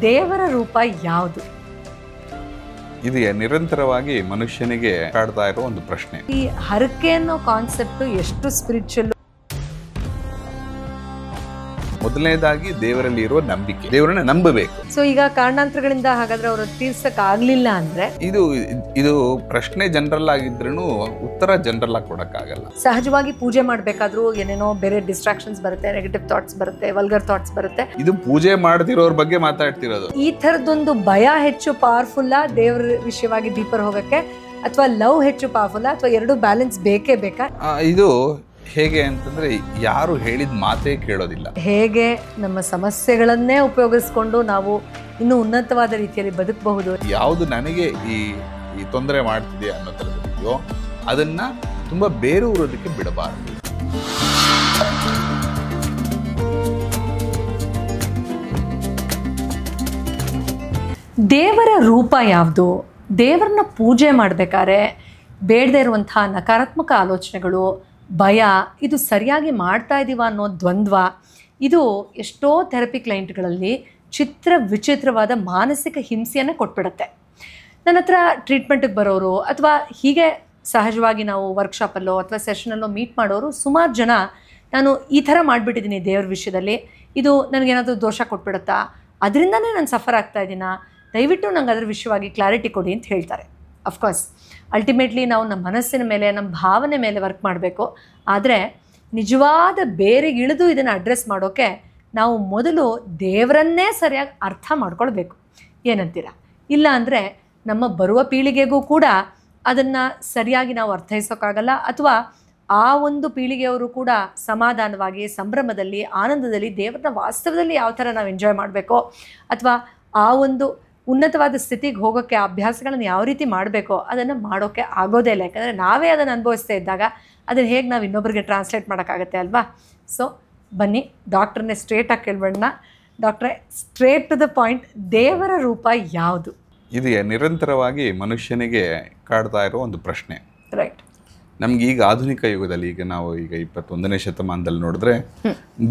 ದೇವರ ರೂಪ ಯಾವುದು? ಇದು ನಿರಂತರವಾಗಿ ಮನುಷ್ಯನಿಗೆ ಕಾಡ್ತಾ ಇರೋ ಒಂದು ಪ್ರಶ್ನೆ. ಈ ಹರಕೆ ಅನ್ನೋ ಕಾನ್ಸೆಪ್ಟ್ ಎಷ್ಟು ಸ್ಪಿರಿಚುವಲ್? ಮೊದಲನೇದಾಗಿ ದೇವರಲ್ಲಿ ಇರುವ ನಂಬಿಕೆ, ದೇವರನ್ನ ನಂಬಬೇಕು. ಸೊ ಈಗ ಕಾರಣಾಂತರಗಳಿಂದ ಹಾಗಾದ್ರೆ ಅವರು ತೀರ್ಸಕ್ ಆಗ್ಲಿಲ್ಲ ಅಂದ್ರೆ ಇದು ಪ್ರಶ್ನೆ ಜನರಲ್ ಆಗಿದ್ರೂ ಉತ್ತರ ಜನರಲ್ ಆಗಿ ಕೊಡಕ್ಕಾಗಲ್ಲ. ಸಹಜವಾಗಿ ಪೂಜೆ ಮಾಡ್ಬೇಕಾದ್ರೂ ಏನೇನೋ ಬೇರೆ ಡಿಸ್ಟ್ರಾಕ್ಷನ್ಸ್ ಬರುತ್ತೆ, ನೆಗೆಟಿವ್ ಥಾಟ್ಸ್ ಬರುತ್ತೆ, ವಲ್ಗರ್ ಥಾಟ್ಸ್ ಬರುತ್ತೆ. ಇದು ಪೂಜೆ ಮಾಡ್ತಿರೋರ್ ಬಗ್ಗೆ ಮಾತಾಡ್ತಿರೋದು. ಈ ತರದೊಂದು ಭಯ ಹೆಚ್ಚು ಪವರ್ಫುಲ್ ದೇವರ ವಿಷಯವಾಗಿ ಡೀಪರ್ ಹೋಗಕ್ಕೆ, ಅಥವಾ ಲವ್ ಹೆಚ್ಚು ಪವರ್ಫುಲ್, ಅಥವಾ ಎರಡು ಬ್ಯಾಲೆನ್ಸ್ ಬೇಕೇ ಬೇಕಾ? ಇದು ಹೇಗೆ ಅಂತಂದ್ರೆ ಯಾರು ಹೇಳಿದ ಮಾತೇ ಕೇಳೋದಿಲ್ಲ. ಹೇಗೆ ನಮ್ಮ ಸಮಸ್ಯೆಗಳನ್ನೇ ಉಪಯೋಗಿಸ್ಕೊಂಡು ನಾವು ಇನ್ನೂ ಉನ್ನತವಾದ ರೀತಿಯಲ್ಲಿ ಬದುಕಬಹುದು. ಯಾವುದು ನನಗೆ ಈ ತೊಂದರೆ ಮಾಡ್ತಿದೆ ಅನ್ನೋ ತರದೋ ಅದನ್ನ ತುಂಬಾ ಬೇರೂರೋದಕ್ಕೆ ಬಿಡಬಾರದು. ದೇವರ ರೂಪ ಯಾವುದು? ದೇವರನ್ನ ಪೂಜೆ ಮಾಡಬೇಕಾದ್ರೆ ಬೇಡದೇ ಇರುವಂತಹ ನಕಾರಾತ್ಮಕ ಆಲೋಚನೆಗಳು, ಭಯ, ಇದು ಸರಿಯಾಗಿ ಮಾಡ್ತಾ ಇದ್ದೀವ ಅನ್ನೋ ದ್ವಂದ್ವ, ಇದು ಎಷ್ಟೋ ಥೆರಪಿ ಕ್ಲೈಂಟ್ಗಳಲ್ಲಿ ವಿಚಿತ್ರವಾದ ಮಾನಸಿಕ ಹಿಂಸೆಯನ್ನು ಕೊಟ್ಬಿಡುತ್ತೆ. ನನ್ನ ಹತ್ರ ಟ್ರೀಟ್ಮೆಂಟಿಗೆ ಬರೋರು ಅಥವಾ ಹೀಗೆ ಸಹಜವಾಗಿ ನಾವು ವರ್ಕ್ಶಾಪಲ್ಲೋ ಅಥವಾ ಸೆಷನಲ್ಲೋ ಮೀಟ್ ಮಾಡೋರು ಸುಮಾರು ಜನ, ನಾನು ಈ ಥರ ಮಾಡಿಬಿಟ್ಟಿದ್ದೀನಿ ದೇವ್ರ ವಿಷಯದಲ್ಲಿ, ಇದು ನನಗೇನಾದರೂ ದೋಷ ಕೊಟ್ಬಿಡುತ್ತಾ, ಅದರಿಂದನೇ ನಾನು ಸಫರ್ ಆಗ್ತಾ ಇದ್ದೀನಾ, ದಯವಿಟ್ಟು ನಂಗೆ ಅದ್ರ ವಿಷಯವಾಗಿ ಕ್ಲಾರಿಟಿ ಕೊಡಿ ಅಂತ ಹೇಳ್ತಾರೆ. ಅಫ್ಕೋರ್ಸ್ ಅಲ್ಟಿಮೇಟ್ಲಿ ನಾವು ನಮ್ಮ ಮನಸ್ಸಿನ ಮೇಲೆ, ನಮ್ಮ ಭಾವನೆ ಮೇಲೆ ವರ್ಕ್ ಮಾಡಬೇಕು. ಆದರೆ ನಿಜವಾದ ಬೇರೆಗೆ ಇಳಿದು ಇದನ್ನು ಅಡ್ರೆಸ್ ಮಾಡೋಕ್ಕೆ ನಾವು ಮೊದಲು ದೇವರನ್ನೇ ಸರಿಯಾಗಿ ಅರ್ಥ ಮಾಡ್ಕೊಳ್ಬೇಕು. ಏನಂತೀರಾ? ಇಲ್ಲ ಅಂದರೆ ನಮ್ಮ ಬರುವ ಪೀಳಿಗೆಗೂ ಕೂಡ ಅದನ್ನು ಸರಿಯಾಗಿ ನಾವು ಅರ್ಥೈಸೋಕ್ಕಾಗಲ್ಲ, ಅಥವಾ ಆ ಒಂದು ಪೀಳಿಗೆಯವರು ಕೂಡ ಸಮಾಧಾನವಾಗಿ, ಸಂಭ್ರಮದಲ್ಲಿ, ಆನಂದದಲ್ಲಿ ದೇವರನ್ನ ವಾಸ್ತವದಲ್ಲಿ ಯಾವ ಥರ ನಾವು ಎಂಜಾಯ್ ಮಾಡಬೇಕೋ, ಅಥವಾ ಆ ಒಂದು ಉನ್ನತವಾದ ಸ್ಥಿತಿಗೆ ಹೋಗೋಕ್ಕೆ ಅಭ್ಯಾಸಗಳನ್ನು ಯಾವ ರೀತಿ ಮಾಡಬೇಕೋ ಅದನ್ನು ಮಾಡೋಕ್ಕೆ ಆಗೋದೇ ಇಲ್ಲ. ಯಾಕಂದರೆ ನಾವೇ ಅದನ್ನು ಅನುಭವಿಸ್ತಾ ಇದ್ದಾಗ ಅದನ್ನು ಹೇಗೆ ನಾವು ಇನ್ನೊಬ್ಬರಿಗೆ ಟ್ರಾನ್ಸ್ಲೇಟ್ ಮಾಡೋಕ್ಕಾಗತ್ತೆ ಅಲ್ವಾ? ಸೊ ಬನ್ನಿ ಡಾಕ್ಟ್ರನ್ನೇ ಸ್ಟ್ರೇಟಾಗಿ ಕೇಳ್ಬೇಡ. ಡಾಕ್ಟ್ರೇ, ಸ್ಟ್ರೇಟ್ ಟು ದ ಪಾಯಿಂಟ್, ದೇವರ ರೂಪ ಯಾವುದು? ಇದು ನಿರಂತರವಾಗಿ ಮನುಷ್ಯನಿಗೆ ಕಾಡ್ತಾ ಇರೋ ಒಂದು ಪ್ರಶ್ನೆ. ರೈಟ್. ನಮ್ಗೆ ಈಗ ಆಧುನಿಕ ಯುಗದಲ್ಲಿ, ಈಗ ನಾವು 21ನೇ ಶತಮಾನದಲ್ಲಿ ನೋಡಿದ್ರೆ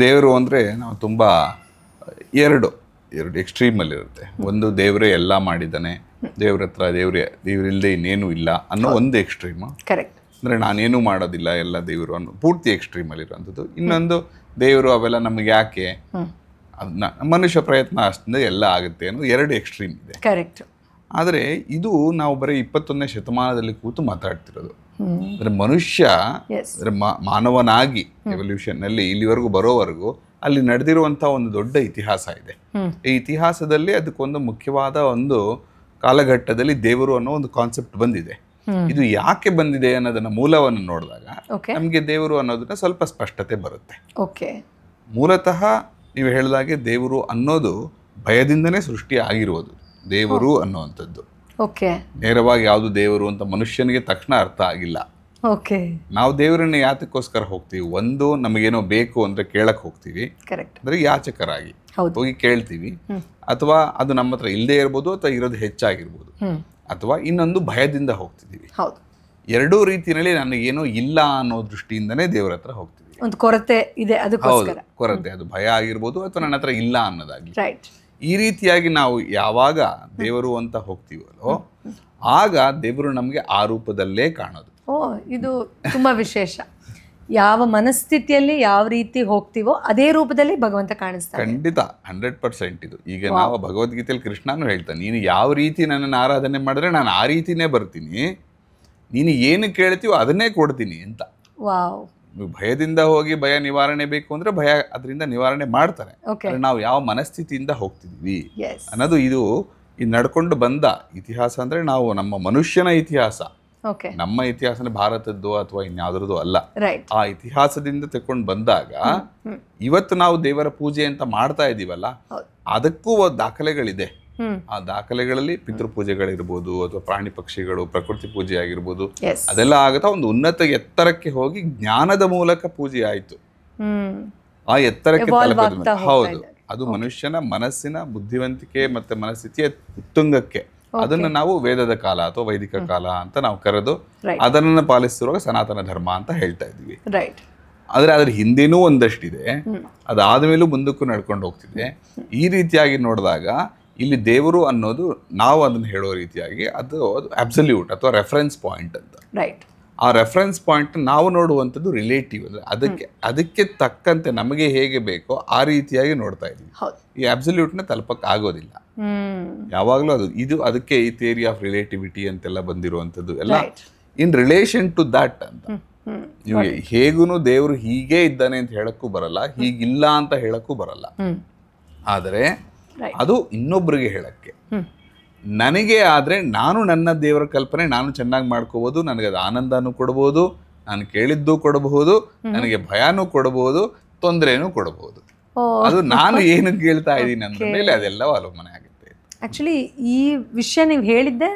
ದೇವರು ಅಂದರೆ ನಾವು ತುಂಬ ಎರಡು ಎಕ್ಸ್ಟ್ರೀಮಲ್ಲಿರುತ್ತೆ. ಒಂದು ದೇವರೇ ಎಲ್ಲ ಮಾಡಿದ್ದಾನೆ, ದೇವ್ರ ಹತ್ರ ದೇವರಿಲ್ಲದೆ ಇನ್ನೇನು ಇಲ್ಲ ಅನ್ನೋ ಒಂದು ಎಕ್ಸ್ಟ್ರೀಮ್. ಕರೆಕ್ಟ್. ಅಂದರೆ ನಾನೇನು ಮಾಡೋದಿಲ್ಲ, ಎಲ್ಲ ದೇವರು ಅನ್ನೋ ಪೂರ್ತಿ ಎಕ್ಸ್ಟ್ರೀಮಲ್ಲಿರೋಂಥದ್ದು. ಇನ್ನೊಂದು ದೇವರು ಅವೆಲ್ಲ ನಮಗೆ ಯಾಕೆ, ಅದನ್ನ ಮನುಷ್ಯ ಪ್ರಯತ್ನ ಅಷ್ಟೇ ಎಲ್ಲ ಆಗುತ್ತೆ ಅನ್ನೋ ಎರಡು ಎಕ್ಸ್ಟ್ರೀಮ್ ಇದೆ. ಕರೆಕ್ಟ್. ಆದರೆ ಇದು ನಾವು ಬರೀ 21ನೇ ಶತಮಾನದಲ್ಲಿ ಕೂತು ಮಾತಾಡ್ತಿರೋದು. ಅಂದರೆ ಮನುಷ್ಯ ಮಾನವನಾಗಿ ಎವಲ್ಯೂಷನ್ನಲ್ಲಿ ಇಲ್ಲಿವರೆಗೂ ಬರೋವರೆಗೂ ಅಲ್ಲಿ ನಡೆದಿರುವಂಥ ಒಂದು ದೊಡ್ಡ ಇತಿಹಾಸ ಇದೆ. ಈ ಇತಿಹಾಸದಲ್ಲಿ ಅದಕ್ಕೊಂದು ಮುಖ್ಯವಾದ ಒಂದು ಕಾಲಘಟ್ಟದಲ್ಲಿ ದೇವರು ಅನ್ನೋ ಒಂದು ಕಾನ್ಸೆಪ್ಟ್ ಬಂದಿದೆ. ಇದು ಯಾಕೆ ಬಂದಿದೆ ಅನ್ನೋದನ್ನ ಮೂಲವನ್ನು ನೋಡಿದಾಗ ನಮಗೆ ದೇವರು ಅನ್ನೋದನ್ನ ಸ್ವಲ್ಪ ಸ್ಪಷ್ಟತೆ ಬರುತ್ತೆ. ಮೂಲತಃ ನೀವು ಹೇಳಿದಾಗೆ ದೇವರು ಅನ್ನೋದು ಭಯದಿಂದನೇ ಸೃಷ್ಟಿ ಆಗಿರುವುದು. ದೇವರು ಅನ್ನುವಂಥದ್ದು ನೇರವಾಗಿ ಯಾವುದು ದೇವರು ಅಂತ ಮನುಷ್ಯನಿಗೆ ತಕ್ಷಣ ಅರ್ಥ ಆಗಿಲ್ಲ. ನಾವು ದೇವರನ್ನ ಯಾತಕ್ಕೋಸ್ಕರ ಹೋಗ್ತೀವಿ? ಒಂದು, ನಮಗೇನೋ ಬೇಕು ಅಂದ್ರೆ ಕೇಳಕ್ ಹೋಗ್ತೀವಿ, ಅಂದ್ರೆ ಯಾಚಕರಾಗಿ ಹೋಗಿ ಕೇಳ್ತೀವಿ, ಅಥವಾ ಅದು ನಮ್ಮ ಹತ್ರ ಇಲ್ಲದೆ ಇರ್ಬೋದು ಅಥವಾ ಇರೋದು ಹೆಚ್ಚಾಗಿರ್ಬೋದು, ಅಥವಾ ಇನ್ನೊಂದು ಭಯದಿಂದ ಹೋಗ್ತಿದೀವಿ. ಎರಡೂ ರೀತಿಯಲ್ಲಿ ನನಗೇನೋ ಇಲ್ಲ ಅನ್ನೋ ದೃಷ್ಟಿಯಿಂದನೇ ದೇವರ ಹತ್ರ ಹೋಗ್ತೀವಿ. ಒಂದು ಕೊರತೆ ಇದೆ, ಕೊರತೆ, ಅದು ಭಯ ಆಗಿರ್ಬೋದು ಅಥವಾ ನನ್ನ ಹತ್ರ ಇಲ್ಲ ಅನ್ನೋದಾಗಿ. ಈ ರೀತಿಯಾಗಿ ನಾವು ಯಾವಾಗ ದೇವರು ಅಂತ ಹೋಗ್ತೀವಲ್ಲೋ ಆಗ ದೇವರು ನಮ್ಗೆ ಆ ರೂಪದಲ್ಲೇ ಕಾಣೋದು. ಇದು ತುಂಬಾ ವಿಶೇಷ. ಯಾವ ಮನಸ್ಥಿತಿಯಲ್ಲಿ ಯಾವ ರೀತಿ ಹೋಗ್ತೀವೋ ಅದೇ ರೂಪದಲ್ಲಿ ಭಗವಂತ ಕಾಣಿಸ್ತಾನೆ. ಖಂಡಿತ 100% ಇದು. ಈಗ ನಾವು ಭಗವದ್ಗೀತೆಯಲ್ಲಿ ಕೃಷ್ಣನು ಹೇಳ್ತಾನೆ, ನೀನು ಯಾವ ರೀತಿ ನನ್ನನ್ನು ಆರಾಧನೆ ಮಾಡಿದ್ರೆ ನಾನು ಆ ರೀತಿನೇ ಬರ್ತೀನಿ, ನೀನು ಏನು ಕೇಳ್ತೀವೋ ಅದನ್ನೇ ಕೊಡ್ತೀನಿ ಅಂತ. ಭಯದಿಂದ ಹೋಗಿ ಭಯ ನಿವಾರಣೆ ಬೇಕು ಅಂದ್ರೆ ಭಯ ಅದರಿಂದ ನಿವಾರಣೆ ಮಾಡ್ತಾರೆ. ನಾವು ಯಾವ ಮನಸ್ಥಿತಿಯಿಂದ ಹೋಗ್ತಿದ್ವಿ ಅನ್ನೋದು ಇದು ನಡ್ಕೊಂಡು ಬಂದ ಇತಿಹಾಸ. ಅಂದ್ರೆ ನಾವು ನಮ್ಮ ಮನುಷ್ಯನ ಇತಿಹಾಸ, ನಮ್ಮ ಇತಿಹಾಸನ ಭಾರತದ್ದು ಅಥವಾ ಇನ್ಯಾವುದ್ರದ್ದು ಅಲ್ಲ. ಆ ಇತಿಹಾಸದಿಂದ ತಕೊಂಡು ಬಂದಾಗ ಇವತ್ತು ನಾವು ದೇವರ ಪೂಜೆ ಅಂತ ಮಾಡ್ತಾ ಇದೀವಲ್ಲ, ಅದಕ್ಕೂ ದಾಖಲೆಗಳಿದೆ. ಆ ದಾಖಲೆಗಳಲ್ಲಿ ಪಿತೃಪೂಜೆಗಳಿರ್ಬೋದು ಅಥವಾ ಪ್ರಾಣಿ ಪಕ್ಷಿಗಳು, ಪ್ರಕೃತಿ ಪೂಜೆ ಆಗಿರ್ಬೋದು, ಅದೆಲ್ಲ ಆಗುತ್ತಾ ಒಂದು ಉನ್ನತ ಎತ್ತರಕ್ಕೆ ಹೋಗಿ ಜ್ಞಾನದ ಮೂಲಕ ಪೂಜೆ ಆಯ್ತು. ಆ ಎತ್ತರಕ್ಕೆ ಹೌದು, ಅದು ಮನುಷ್ಯನ ಮನಸ್ಸಿನ ಬುದ್ಧಿವಂತಿಕೆ ಮತ್ತೆ ಮನಸ್ಥಿತಿಯ ಉತ್ತುಂಗಕ್ಕೆ ಅದನ್ನ ನಾವು ವೇದದ ಕಾಲ ಅಥವಾ ವೈದಿಕ ಕಾಲ ಅಂತ ನಾವು ಕರೆದು ಅದನ್ನ ಪಾಲಿಸಿರುವಾಗ ಸನಾತನ ಧರ್ಮ ಅಂತ ಹೇಳ್ತಾ ಇದ್ವಿ. ಆದ್ರೆ ಅದ್ರ ಹಿಂದೇನೂ ಒಂದಷ್ಟಿದೆ, ಅದಾದ ಮೇಲೂ ಮುಂದಕ್ಕೂ ನಡ್ಕೊಂಡು ಹೋಗ್ತಿದೆ. ಈ ರೀತಿಯಾಗಿ ನೋಡಿದಾಗ ಇಲ್ಲಿ ದೇವರು ಅನ್ನೋದು ನಾವು ಅದನ್ನು ಹೇಳೋ ರೀತಿಯಾಗಿ ಅದು ಅಬ್ಸಲ್ಯೂಟ್ ಅಥವಾ ರೆಫರೆನ್ಸ್ ಪಾಯಿಂಟ್ ಅಂತ. ರೈಟ್. ಆ ರೆಫರೆನ್ಸ್ ಪಾಯಿಂಟ್ ನಾವು ನೋಡುವಂಥದ್ದು ರಿಲೇಟಿವ್, ಅಂದರೆ ಅದಕ್ಕೆ ತಕ್ಕಂತೆ ನಮಗೆ ಹೇಗೆ ಬೇಕೋ ಆ ರೀತಿಯಾಗಿ ನೋಡ್ತಾ ಇದ್ದೀವಿ. ಈ ಅಬ್ಸಲ್ಯೂಟ್ನ ತಲುಪಕ್ಕೆ ಆಗೋದಿಲ್ಲ ಯಾವಾಗಲೂ. ಇದು ಅದಕ್ಕೆ ಈ ಥಿಯರಿ ಆಫ್ ರಿಲೇಟಿವಿಟಿ ಅಂತೆಲ್ಲ ಬಂದಿರುವಂಥದ್ದು ಎಲ್ಲ ಇನ್ ರಿಲೇಷನ್ ಟು ದಟ್ ಅಂತ. ನಿಮಗೆ ಹೇಗೂ ದೇವರು ಹೀಗೆ ಇದ್ದಾನೆ ಅಂತ ಹೇಳಕ್ಕೂ ಬರಲ್ಲ, ಹೀಗಿಲ್ಲ ಅಂತ ಹೇಳಕ್ಕೂ ಬರಲ್ಲ. ಆದರೆ ಅದು ಇನ್ನೊಬ್ಬರಿಗೆ ಹೇಳಕ್ಕೆ, ನನಗೆ ಆದರೆ ನಾನು ನನ್ನ ದೇವರ ಕಲ್ಪನೆ ನಾನು ಚೆನ್ನಾಗಿ ಮಾಡ್ಕೋಬಹುದು, ನನಗೆ ಅದು ಆನಂದನೂ ಕೊಡಬಹುದು, ನಾನು ಕೇಳಿದ್ದು ಕೊಡಬಹುದು, ನನಗೆ ಭಯನೂ ಕೊಡಬಹುದು, ತೊಂದರೆನೂ ಕೊಡಬಹುದು. ಅದು ನಾನು ಏನು ಕೇಳ್ತಾ ಇದ್ದೀನಿ ಅಂದ ಮೇಲೆ ಅದೆಲ್ಲ ಅವಲಂಬನೆ ಆಗುತ್ತೆ. ಆ್ಯಕ್ಚುಲಿ ಈ ವಿಷಯ ನೀವು ಹೇಳಿದ್ದೆ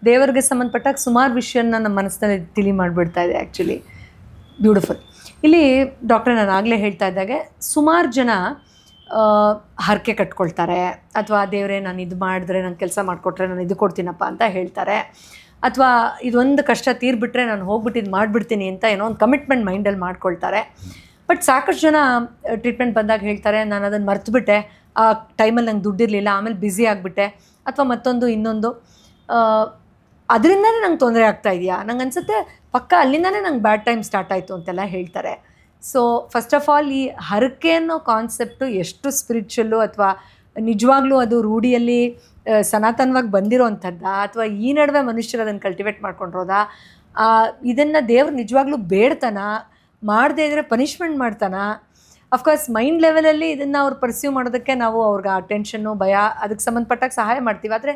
ದೇವರಿಗೆ ಸಂಬಂಧಪಟ್ಟಾಗ ಸುಮಾರು ವಿಷಯನ ನಮ್ಮ ಮನಸ್ಸಿನಲ್ಲಿ ತಿಳಿ ಮಾಡಿಬಿಡ್ತಾ ಇದೆ. Actually beautiful. ಇಲ್ಲಿ ಡಾಕ್ಟ್ರೆ ನಾನು ಆಗಲೇ ಹೇಳ್ತಾ ಇದ್ದಾಗೆ ಸುಮಾರು ಜನ ಹರಕೆ ಕಟ್ಕೊಳ್ತಾರೆ, ಅಥವಾ ದೇವರೇ ನಾನು ಇದು ಮಾಡಿದ್ರೆ ನಾನು ಕೆಲಸ ಮಾಡಿಕೊಟ್ರೆ ನಾನು ಇದು ಕೊಡ್ತೀನಪ್ಪ ಅಂತ ಹೇಳ್ತಾರೆ, ಅಥವಾ ಇದೊಂದು ಕಷ್ಟ ತೀರ್ಬಿಟ್ರೆ ನಾನು ಹೋಗ್ಬಿಟ್ಟು ಇದು ಮಾಡಿಬಿಡ್ತೀನಿ ಅಂತ ಏನೋ ಒಂದು ಕಮಿಟ್ಮೆಂಟ್ ಮೈಂಡಲ್ಲಿ ಮಾಡ್ಕೊಳ್ತಾರೆ. ಬಟ್ ಸಾಕಷ್ಟು ಜನ ಟ್ರೀಟ್ಮೆಂಟ್ ಬಂದಾಗ ಹೇಳ್ತಾರೆ ನಾನು ಅದನ್ನು ಮರ್ತುಬಿಟ್ಟೆ, ಆ ಟೈಮಲ್ಲಿ ನಂಗೆ ದುಡ್ಡಿರಲಿಲ್ಲ, ಆಮೇಲೆ ಬ್ಯುಸಿ ಆಗಿಬಿಟ್ಟೆ, ಅಥವಾ ಮತ್ತೊಂದು ಇನ್ನೊಂದು, ಅದರಿಂದನೇ ನಂಗೆ ತೊಂದರೆ ಆಗ್ತಾ ಇದೆಯಾ, ನಂಗೆ ಅನಿಸುತ್ತೆ ಪಕ್ಕ ಅಲ್ಲಿಂದನೇ ನಂಗೆ ಬ್ಯಾಡ್ ಟೈಮ್ ಸ್ಟಾರ್ಟ್ ಆಯಿತು ಅಂತೆಲ್ಲ ಹೇಳ್ತಾರೆ. ಸೊ ಫಸ್ಟ್ ಆಫ್ ಆಲ್ ಈ ಹರಕೆ ಅನ್ನೋ ಕಾನ್ಸೆಪ್ಟು ಎಷ್ಟು ಸ್ಪಿರಿಚುವಲ್ಲು, ಅಥವಾ ನಿಜವಾಗ್ಲೂ ಅದು ರೂಢಿಯಲ್ಲಿ ಸನಾತನವಾಗಿ ಬಂದಿರೋವಂಥದ್ದ, ಅಥವಾ ಈ ನಡುವೆ ಮನುಷ್ಯರು ಅದನ್ನು ಕಲ್ಟಿವೇಟ್ ಮಾಡ್ಕೊಂಡಿರೋದಾ, ಇದನ್ನು ದೇವ್ರು ನಿಜವಾಗ್ಲೂ ಬೇಡ್ತಾನ, ಮಾಡದೇ ಇದ್ದರೆ ಪನಿಷ್ಮೆಂಟ್ ಮಾಡ್ತಾನ. ಅಫ್ಕೋರ್ಸ್ ಮೈಂಡ್ ಲೆವೆಲಲ್ಲಿ ಇದನ್ನು ಅವ್ರು ಪರ್ಸ್ಯೂ ಮಾಡೋದಕ್ಕೆ ನಾವು ಅವ್ರಿಗೆ ಆ ಟೆನ್ಷನ್ನು ಭಯ ಅದಕ್ಕೆ ಸಂಬಂಧಪಟ್ಟಾಗ ಸಹಾಯ ಮಾಡ್ತೀವಿ. ಆದರೆ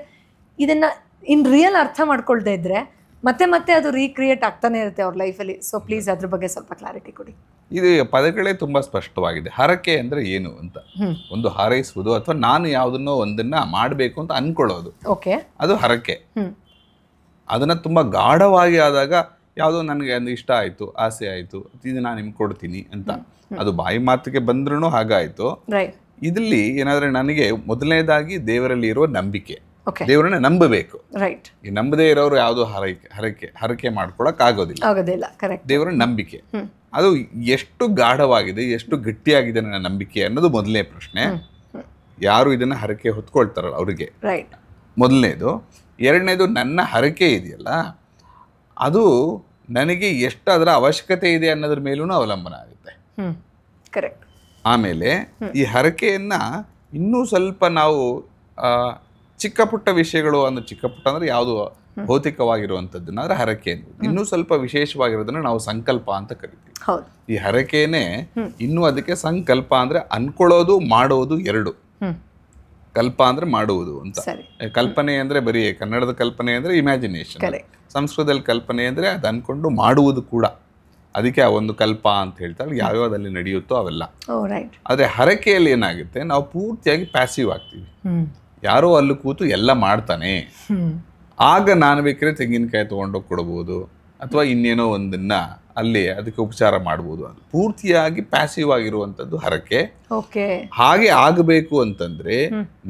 ಇದನ್ನು ಇನ್ ರಿಯಲ್ ಅರ್ಥ ಮಾಡ್ಕೊಳ್ದೇ ಇದ್ದರೆ ಮತ್ತೆ ಮತ್ತೆ ಅದು ರೀಕ್ರಿಯೇಟ್ ಆಗ್ತಾನೆ ಇರುತ್ತೆ ಅವ್ರ ಲೈಫಲ್ಲಿ. ಸೊ ಪ್ಲೀಸ್ ಅದ್ರ ಬಗ್ಗೆ ಸ್ವಲ್ಪ ಕ್ಲಾರಿಟಿ ಕೊಡಿ. ಇದು ಪದಗಳೇ ತುಂಬ ಸ್ಪಷ್ಟವಾಗಿದೆ. ಹರಕೆ ಅಂದರೆ ಏನು ಅಂತ, ಒಂದು ಹಾರೈಸುವುದು ಅಥವಾ ನಾನು ಯಾವುದನ್ನೋ ಒಂದನ್ನ ಮಾಡಬೇಕು ಅಂತ ಅನ್ಕೊಳ್ಳೋದು, ಓಕೆ, ಅದು ಹರಕೆ. ಅದನ್ನು ತುಂಬ ಗಾಢವಾಗಿ ಆದಾಗ ಯಾವುದೋ ನನಗೆ ಒಂದು ಇಷ್ಟ ಆಯಿತು, ಆಸೆ ಆಯಿತು, ಇದು ನಾನು ನಿಮ್ಗೆ ಕೊಡ್ತೀನಿ ಅಂತ ಅದು ಬಾಯಿ ಮಾತಿಗೆ ಬಂದ್ರೂ ಹಾಗಾಯಿತು. ಇದರಲ್ಲಿ ಏನಾದರೆ ನನಗೆ ಮೊದಲನೇದಾಗಿ ದೇವರಲ್ಲಿ ಇರುವ ನಂಬಿಕೆ, ದೇವರನ್ನ ನಂಬಬೇಕು. ಈ ನಂಬದೇ ಇರೋರು ಯಾವುದು ಹರಕೆ ಮಾಡ್ಕೊಳಕ್ ಆಗೋದಿಲ್ಲ. ದೇವರ ನಂಬಿಕೆ ಅದು ಎಷ್ಟು ಗಾಢವಾಗಿದೆ, ಎಷ್ಟು ಗಟ್ಟಿಯಾಗಿದೆ ನನ್ನ ನಂಬಿಕೆ ಅನ್ನೋದು ಮೊದಲನೇ ಪ್ರಶ್ನೆ. ಯಾರು ಇದನ್ನ ಹರಕೆ ಹೊತ್ಕೊಳ್ತಾರಲ್ಲ ಅವ್ರಿಗೆ ಮೊದಲನೇದು. ಎರಡನೇದು, ನನ್ನ ಹರಕೆ ಇದೆಯಲ್ಲ ಅದು ನನಗೆ ಎಷ್ಟು ಅದರ ಅವಶ್ಯಕತೆ ಇದೆ ಅನ್ನೋದ್ರ ಮೇಲೂ ಅವಲಂಬನ ಆಗುತ್ತೆ. ಆಮೇಲೆ ಈ ಹರಕೆಯನ್ನ ಇನ್ನೂ ಸ್ವಲ್ಪ ನಾವು ಚಿಕ್ಕ ಪುಟ್ಟ ವಿಷಯಗಳು ಅಂದ್ರೆ, ಚಿಕ್ಕ ಪುಟ್ಟ ಅಂದ್ರೆ ಯಾವುದು ಭೌತಿಕವಾಗಿರುವಂಥದ್ದನ್ನ ಅಂದ್ರೆ ಹರಕೆ. ಇನ್ನೂ ಸ್ವಲ್ಪ ವಿಶೇಷವಾಗಿರೋದನ್ನ ನಾವು ಸಂಕಲ್ಪ ಅಂತ ಕರಿತೀವಿ. ಈ ಹರಕೆನೇ ಇನ್ನೂ ಅದಕ್ಕೆ ಸಂಕಲ್ಪ ಅಂದ್ರೆ ಅನ್ಕೊಳ್ಳೋದು ಮಾಡೋದು ಎರಡು. ಕಲ್ಪ ಅಂದ್ರೆ ಮಾಡುವುದು ಅಂತ. ಕಲ್ಪನೆ ಅಂದ್ರೆ ಬರೀ ಕನ್ನಡದ ಕಲ್ಪನೆ ಅಂದ್ರೆ ಇಮ್ಯಾಜಿನೇಷನ್, ಸಂಸ್ಕೃತದಲ್ಲಿ ಕಲ್ಪನೆ ಅಂದ್ರೆ ಅದು ಅನ್ಕೊಂಡು ಮಾಡುವುದು ಕೂಡ. ಅದಕ್ಕೆ ಆ ಒಂದು ಕಲ್ಪ ಅಂತ ಹೇಳ್ತಾರೆ, ಯಾವ್ಯಾವ್ದಲ್ಲಿ ನಡೆಯುತ್ತೋ ಅವೆಲ್ಲ. ಆದ್ರೆ ಹರಕೆಯಲ್ಲಿ ಏನಾಗುತ್ತೆ, ನಾವು ಪೂರ್ತಿಯಾಗಿ ಪ್ಯಾಸಿವ್ ಆಗ್ತೀವಿ. ಯಾರೋ ಅಲ್ಲಿ ಕೂತು ಎಲ್ಲ ಮಾಡ್ತಾನೆ, ಆಗ ನಾನು ಬೇಕಾದ್ರೆ ತೆಂಗಿನಕಾಯಿ ತೊಗೊಂಡೋಗಿ ಕೊಡ್ಬೋದು ಅಥವಾ ಇನ್ನೇನೋ ಒಂದನ್ನ ಅಲ್ಲಿ ಅದಕ್ಕೆ ಉಪಚಾರ ಮಾಡ್ಬೋದು. ಅದು ಪೂರ್ತಿಯಾಗಿ ಪ್ಯಾಸಿವ್ ಆಗಿರುವಂಥದ್ದು ಹರಕೆ. ಹಾಗೆ ಆಗಬೇಕು ಅಂತಂದ್ರೆ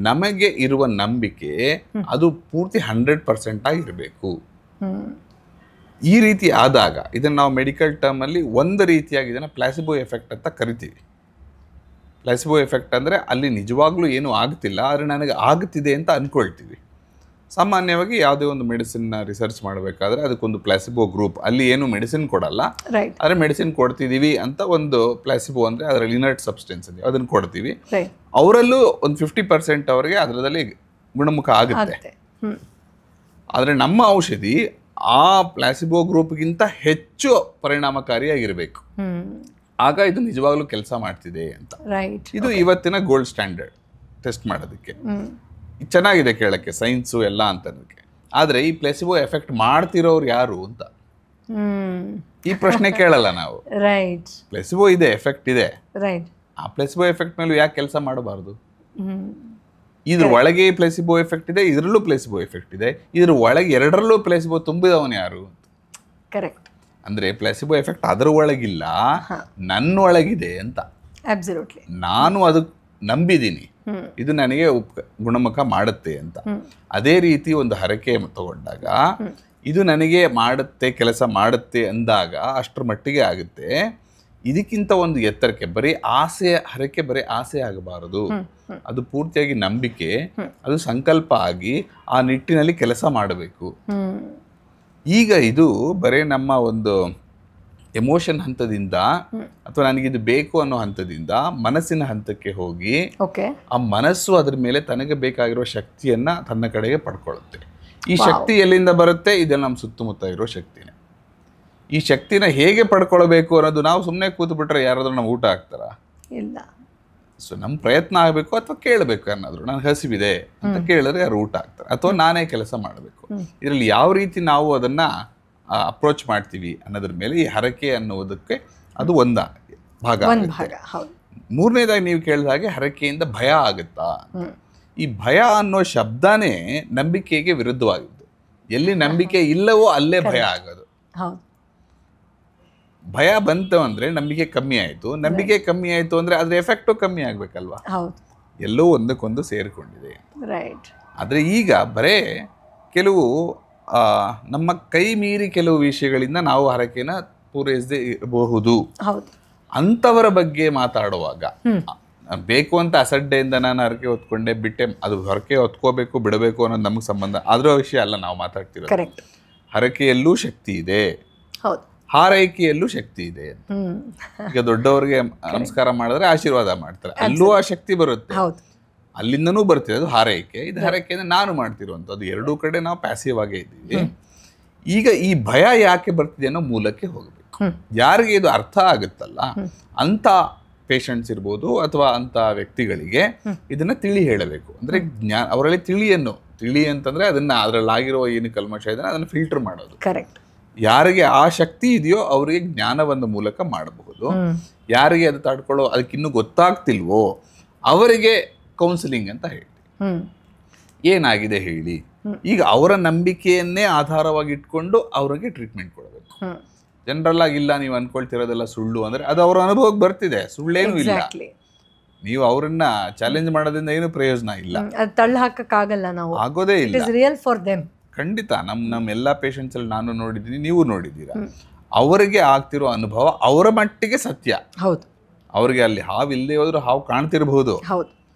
ನಮಗೆ ಇರುವ ನಂಬಿಕೆ ಅದು ಪೂರ್ತಿ 100% ಆಗಿರಬೇಕು. ಈ ರೀತಿ ಆದಾಗ ಇದನ್ನು ನಾವು ಮೆಡಿಕಲ್ ಟರ್ಮ್ ಅಲ್ಲಿ ಒಂದು ರೀತಿಯಾಗಿ ಇದನ್ನು ಪ್ಲಾಸಿಬೋ ಎಫೆಕ್ಟ್ ಅಂತ ಕರಿತೀವಿ. ಪ್ಲಾಸಿಬೋ ಎಫೆಕ್ಟ್ ಅಂದರೆ ಅಲ್ಲಿ ನಿಜವಾಗ್ಲೂ ಏನೂ ಆಗ್ತಿಲ್ಲ, ಆದರೆ ನನಗೆ ಆಗ್ತಿದೆ ಅಂತ ಅಂದ್ಕೊಳ್ತೀವಿ. ಸಾಮಾನ್ಯವಾಗಿ ಯಾವುದೇ ಒಂದು ಮೆಡಿಸಿನ್ನ ರಿಸರ್ಚ್ ಮಾಡಬೇಕಾದ್ರೆ ಅದಕ್ಕೊಂದು ಪ್ಲಾಸಿಬೋ ಗ್ರೂಪ್, ಅಲ್ಲಿ ಏನು ಮೆಡಿಸಿನ್ ಕೊಡಲ್ಲ, ಆದರೆ ಮೆಡಿಸಿನ್ ಕೊಡ್ತಿದ್ದೀವಿ ಅಂತ ಒಂದು ಪ್ಲಾಸಿಬೋ ಅಂದರೆ ಅದರಲ್ಲಿ ಇನರ್ಟ್ ಸಬ್ಸ್ಟೆನ್ಸ್ ಇದೆ, ಅದನ್ನು ಕೊಡ್ತೀವಿ. ಅವರಲ್ಲೂ ಒಂದು 50% ಅವರಿಗೆ ಅದರಲ್ಲಿ ಗುಣಮುಖ ಆಗುತ್ತೆ. ಆದರೆ ನಮ್ಮ ಔಷಧಿ ಆ ಪ್ಲಾಸಿಬೋ ಗ್ರೂಪ್ಗಿಂತ ಹೆಚ್ಚು ಪರಿಣಾಮಕಾರಿಯಾಗಿರಬೇಕು. ಆಗ ಇದು ನಿಜವಾಗ್ಲೂ ಕೆಲಸ ಮಾಡ್ತಿದೆ ಅಂತ. ಇದು ಇವತ್ತಿನ ಗೋಲ್ಡ್ ಸ್ಟ್ಯಾಂಡರ್ಡ್ ಟೆಸ್ಟ್ ಮಾಡೋದಕ್ಕೆ. ಚೆನ್ನಾಗಿದೆ ಕೇಳಕ್ಕೆ, ಸೈನ್ಸು ಎಲ್ಲ ಅಂತನಕ್ಕೆ. ಆದರೆ ಈ ಪ್ಲೇಸಿಬೋ ಎಫೆಕ್ಟ್ ಮಾಡ್ತಿರೋರು ಯಾರು ಅಂತ ಈ ಪ್ರಶ್ನೆ ಕೇಳಲ್ಲ ನಾವು. ಪ್ಲೇಸಿಬೋ ಇದೆ, ಎಫೆಕ್ಟ್ ಇದೆ, ಆ ಪ್ಲೇಸಿಬೋ ಎಫೆಕ್ಟ್ ಮೇಲೂ ಯಾಕೆ ಕೆಲಸ ಮಾಡಬಾರ್ದು? ಇದ್ರ ಒಳಗೆ ಪ್ಲೇಸಿಬೋ ಎಫೆಕ್ಟ್ ಇದೆ, ಇದರಲ್ಲೂ ಪ್ಲೇಸಿಬೋ ಎಫೆಕ್ಟ್ ಇದೆ, ಇದ್ರ ಒಳಗೆ ಎರಡರಲ್ಲೂ ಪ್ಲೇಸಿಬೋ ತುಂಬಿದವನು ಯಾರು? ಕರೆಕ್ಟ್. ಅಂದ್ರೆ ಪ್ಲಾಸಿಬೋ ಎಫೆಕ್ಟ್ ಅದರ ಒಳಗಿಲ್ಲ, ನನ್ನ ಒಳಗಿದೆ ಅಂತ. ನಾನು ಅದು ನಂಬಿದ್ದೀನಿ, ಇದು ನನಗೆ ಗುಣಮುಖ ಮಾಡುತ್ತೆ ಅಂತ. ಅದೇ ರೀತಿ ಒಂದು ಹರಕೆ ತಗೊಂಡಾಗ ಇದು ನನಗೆ ಮಾಡುತ್ತೆ, ಕೆಲಸ ಮಾಡುತ್ತೆ ಅಂದಾಗ ಅಷ್ಟರ ಮಟ್ಟಿಗೆ ಆಗುತ್ತೆ. ಇದಕ್ಕಿಂತ ಒಂದು ಎತ್ತರಕ್ಕೆ ಬರೀ ಆಸೆ ಹರಕೆ ಬರೀ ಆಸೆ ಆಗಬಾರದು, ಅದು ಪೂರ್ತಿಯಾಗಿ ನಂಬಿಕೆ, ಅದು ಸಂಕಲ್ಪ ಆಗಿ ಆ ನಿಟ್ಟಿನಲ್ಲಿ ಕೆಲಸ ಮಾಡಬೇಕು. ಈಗ ಇದು ಬರೀ ನಮ್ಮ ಒಂದು ಎಮೋಷನ್ ಹಂತದಿಂದ ಅಥವಾ ನನಗಿದು ಬೇಕು ಅನ್ನೋ ಹಂತದಿಂದ ಮನಸ್ಸಿನ ಹಂತಕ್ಕೆ ಹೋಗಿ ಆ ಮನಸ್ಸು ಅದ್ರ ಮೇಲೆ ತನಗೆ ಬೇಕಾಗಿರೋ ಶಕ್ತಿಯನ್ನ ತನ್ನ ಕಡೆಗೆ ಪಡ್ಕೊಳ್ಳುತ್ತೆ. ಈ ಶಕ್ತಿ ಎಲ್ಲಿಂದ ಬರುತ್ತೆ? ಇದೆಲ್ಲ ನಮ್ಮ ಸುತ್ತಮುತ್ತ ಇರೋ ಶಕ್ತಿನೇ. ಈ ಶಕ್ತಿನ ಹೇಗೆ ಪಡ್ಕೊಳ್ಬೇಕು ಅನ್ನೋದು ನಾವು ಸುಮ್ಮನೆ ಕೂತು ಬಿಟ್ರೆ ಯಾರಾದ್ರೂ ನಾವು ಊಟ ಹಾಕ್ತಾರ? ಇಲ್ಲ. ಸೊ ನಮ್ಮ ಪ್ರಯತ್ನ ಆಗಬೇಕು ಅಥವಾ ಕೇಳಬೇಕು. ಏನಾದ್ರು ನನಗೆ ಹಸಿವಿದೆ ಅಂತ ಕೇಳಿದ್ರೆ ಯಾರು ಊಟ ಹಾಕ್ತಾರೆ, ಅಥವಾ ನಾನೇ ಕೆಲಸ ಮಾಡಬೇಕು. ಇದರಲ್ಲಿ ಯಾವ ರೀತಿ ನಾವು ಅದನ್ನ ಅಪ್ರೋಚ್ ಮಾಡ್ತೀವಿ ಅನ್ನೋದ್ರ ಮೇಲೆ ಈ ಹರಕೆ ಅನ್ನೋದಕ್ಕೆ ಅದು ಒಂದು ಭಾಗ. ಮೂರನೇದಾಗಿ ನೀವು ಕೇಳಿದ ಹಾಗೆ ಹರಕೆಯಿಂದ ಭಯ ಆಗುತ್ತಾ? ಈ ಭಯ ಅನ್ನೋ ಶಬ್ದನೇ ನಂಬಿಕೆಗೆ ವಿರುದ್ಧವಾಗಿದ್ದು. ಎಲ್ಲಿ ನಂಬಿಕೆ ಇಲ್ಲವೋ ಅಲ್ಲೇ ಭಯ ಆಗೋದು. ಭಯ ಬಂತು ಅಂದ್ರೆ ನಂಬಿಕೆ ಕಮ್ಮಿ ಆಯ್ತು, ನಂಬಿಕೆ ಕಮ್ಮಿ ಆಯ್ತು ಅಂದ್ರೆ ಅದ್ರ ಎಫೆಕ್ಟು ಕಮ್ಮಿ ಆಗ್ಬೇಕಲ್ವಾ? ಎಲ್ಲೋ ಒಂದಕ್ಕೊಂದು ಸೇರಿಕೊಂಡಿದೆ. ಆದ್ರೆ ಈಗ ಬರೇ ಕೆಲವು ನಮ್ಮ ಕೈ ಮೀರಿ ಕೆಲವು ವಿಷಯಗಳಿಂದ ನಾವು ಹರಕೆನ ಪೂರೈಸದೆ ಇರಬಹುದು. ಅಂತವರ ಬಗ್ಗೆ ಮಾತಾಡುವಾಗ ಬೇಕು ಅಂತ ಅಸಡ್ಡೆಯಿಂದ ನಾನು ಹರಕೆ ಹೊತ್ಕೊಂಡೆ ಬಿಟ್ಟೆ, ಅದು ಹರಕೆ ಹೊತ್ಕೋಬೇಕು ಬಿಡಬೇಕು ಅನ್ನೋದು ನಮಗೆ ಸಂಬಂಧ ಅದರ ವಿಷಯ ಅಲ್ಲ ನಾವು ಮಾತಾಡ್ತಿರೋದು. ಹರಕೆಯಲ್ಲೂ ಶಕ್ತಿ ಇದೆ, ಹಾರೈಕೆಯಲ್ಲೂ ಶಕ್ತಿ ಇದೆ. ಈಗ ದೊಡ್ಡವರಿಗೆ ನಮಸ್ಕಾರ ಮಾಡಿದ್ರೆ ಆಶೀರ್ವಾದ ಮಾಡ್ತಾರೆ, ಅಲ್ಲೂ ಆ ಶಕ್ತಿ ಬರುತ್ತೆ, ಅಲ್ಲಿಂದನೂ ಬರ್ತಿದೆ. ಅದು ಹಾರೈಕೆ. ಇದು ಹರಕೆಯಿಂದ ನಾನು ಮಾಡ್ತಿರುವಂಥದ್ದು. ಎರಡೂ ಕಡೆ ನಾವು ಪ್ಯಾಸಿವ್ ಆಗೇ ಇದ್ದೀವಿ. ಈಗ ಈ ಭಯ ಯಾಕೆ ಬರ್ತಿದೆ ಅನ್ನೋ ಮೂಲಕ್ಕೆ ಹೋಗಬೇಕು. ಯಾರಿಗೆ ಇದು ಅರ್ಥ ಆಗುತ್ತಲ್ಲ ಅಂತ ಪೇಷಂಟ್ಸ್ ಇರ್ಬೋದು ಅಥವಾ ಅಂತ ವ್ಯಕ್ತಿಗಳಿಗೆ ಇದನ್ನ ತಿಳಿ ಹೇಳಬೇಕು. ಅಂದ್ರೆ ಅವರಲ್ಲಿ ತಿಳಿ ಅಂತಂದ್ರೆ ಅದನ್ನ ಅದ್ರಲ್ಲಿ ಆಗಿರೋ ಏನು ಕಲ್ಮಶ ಇದನ್ನ ಅದನ್ನ ಫಿಲ್ಟರ್ ಮಾಡೋದು. ಯಾರಿಗೆ ಆ ಶಕ್ತಿ ಇದೆಯೋ ಅವರಿಗೆ ಜ್ಞಾನವನ್ನ ಮೂಲಕ ಮಾಡಬಹುದು. ಯಾರಿಗೆ ಅದು ತಡ್ಕೊಳ್ಳೋ ಅದಕ್ಕಿನ್ನೂ ಗೊತ್ತಾಗ್ತಿಲ್ವೋ ಅವರಿಗೆ ಕೌನ್ಸಿಲಿಂಗ್ ಅಂತ ಹೇಳಿ, ಏನಾಗಿದೆ ಹೇಳಿ. ಈಗ ಅವರ ನಂಬಿಕೆಯನ್ನೇ ಆಧಾರವಾಗಿ ಇಟ್ಕೊಂಡು ಅವ್ರಿಗೆ ಟ್ರೀಟ್ಮೆಂಟ್ ಕೊಡಬೇಕು. ಜನರಲ್ ಆಗಿ ಇಲ್ಲ ನೀವು ಅನ್ಕೊಳ್ತಿರೋದೆಲ್ಲ ಸುಳ್ಳು ಅಂದ್ರೆ ಅದು ಅವರ ಅನುಭವಕ್ಕೆ ಬರ್ತಿದೆ, ಸುಳ್ಳೇನು ಇಲ್ಲ. ನೀವು ಅವರನ್ನ ಚಾಲೆಂಜ್ ಮಾಡೋದ್ರಿಂದ ಏನು ಪ್ರಯೋಜನ ಇಲ್ಲ, ತಳ್ಳಿ ಹಾಕಕ್ಕಾಗಲ್ಲ, ನಾವು ಆಗೋದೇ ಇಲ್ಲ. Real for them. ಖಂಡಿತ ನಮ್ಮ ಎಲ್ಲಾ ಪೇಷಂಟ್ಸ್ ಅಲ್ಲಿ ನಾನು ನೋಡಿದ್ದೀನಿ, ನೀವು ನೋಡಿದ್ದೀರಾ. ಅವರಿಗೆ ಆಗ್ತಿರೋ ಅನುಭವ ಅವರ ಮಟ್ಟಿಗೆ ಸತ್ಯ. ಅವ್ರಿಗೆ ಅಲ್ಲಿ ಹಾವು ಇಲ್ಲದೆ ಹೋದ್ರು ಹಾವು ಕಾಣ್ತಿರ್ಬಹುದು,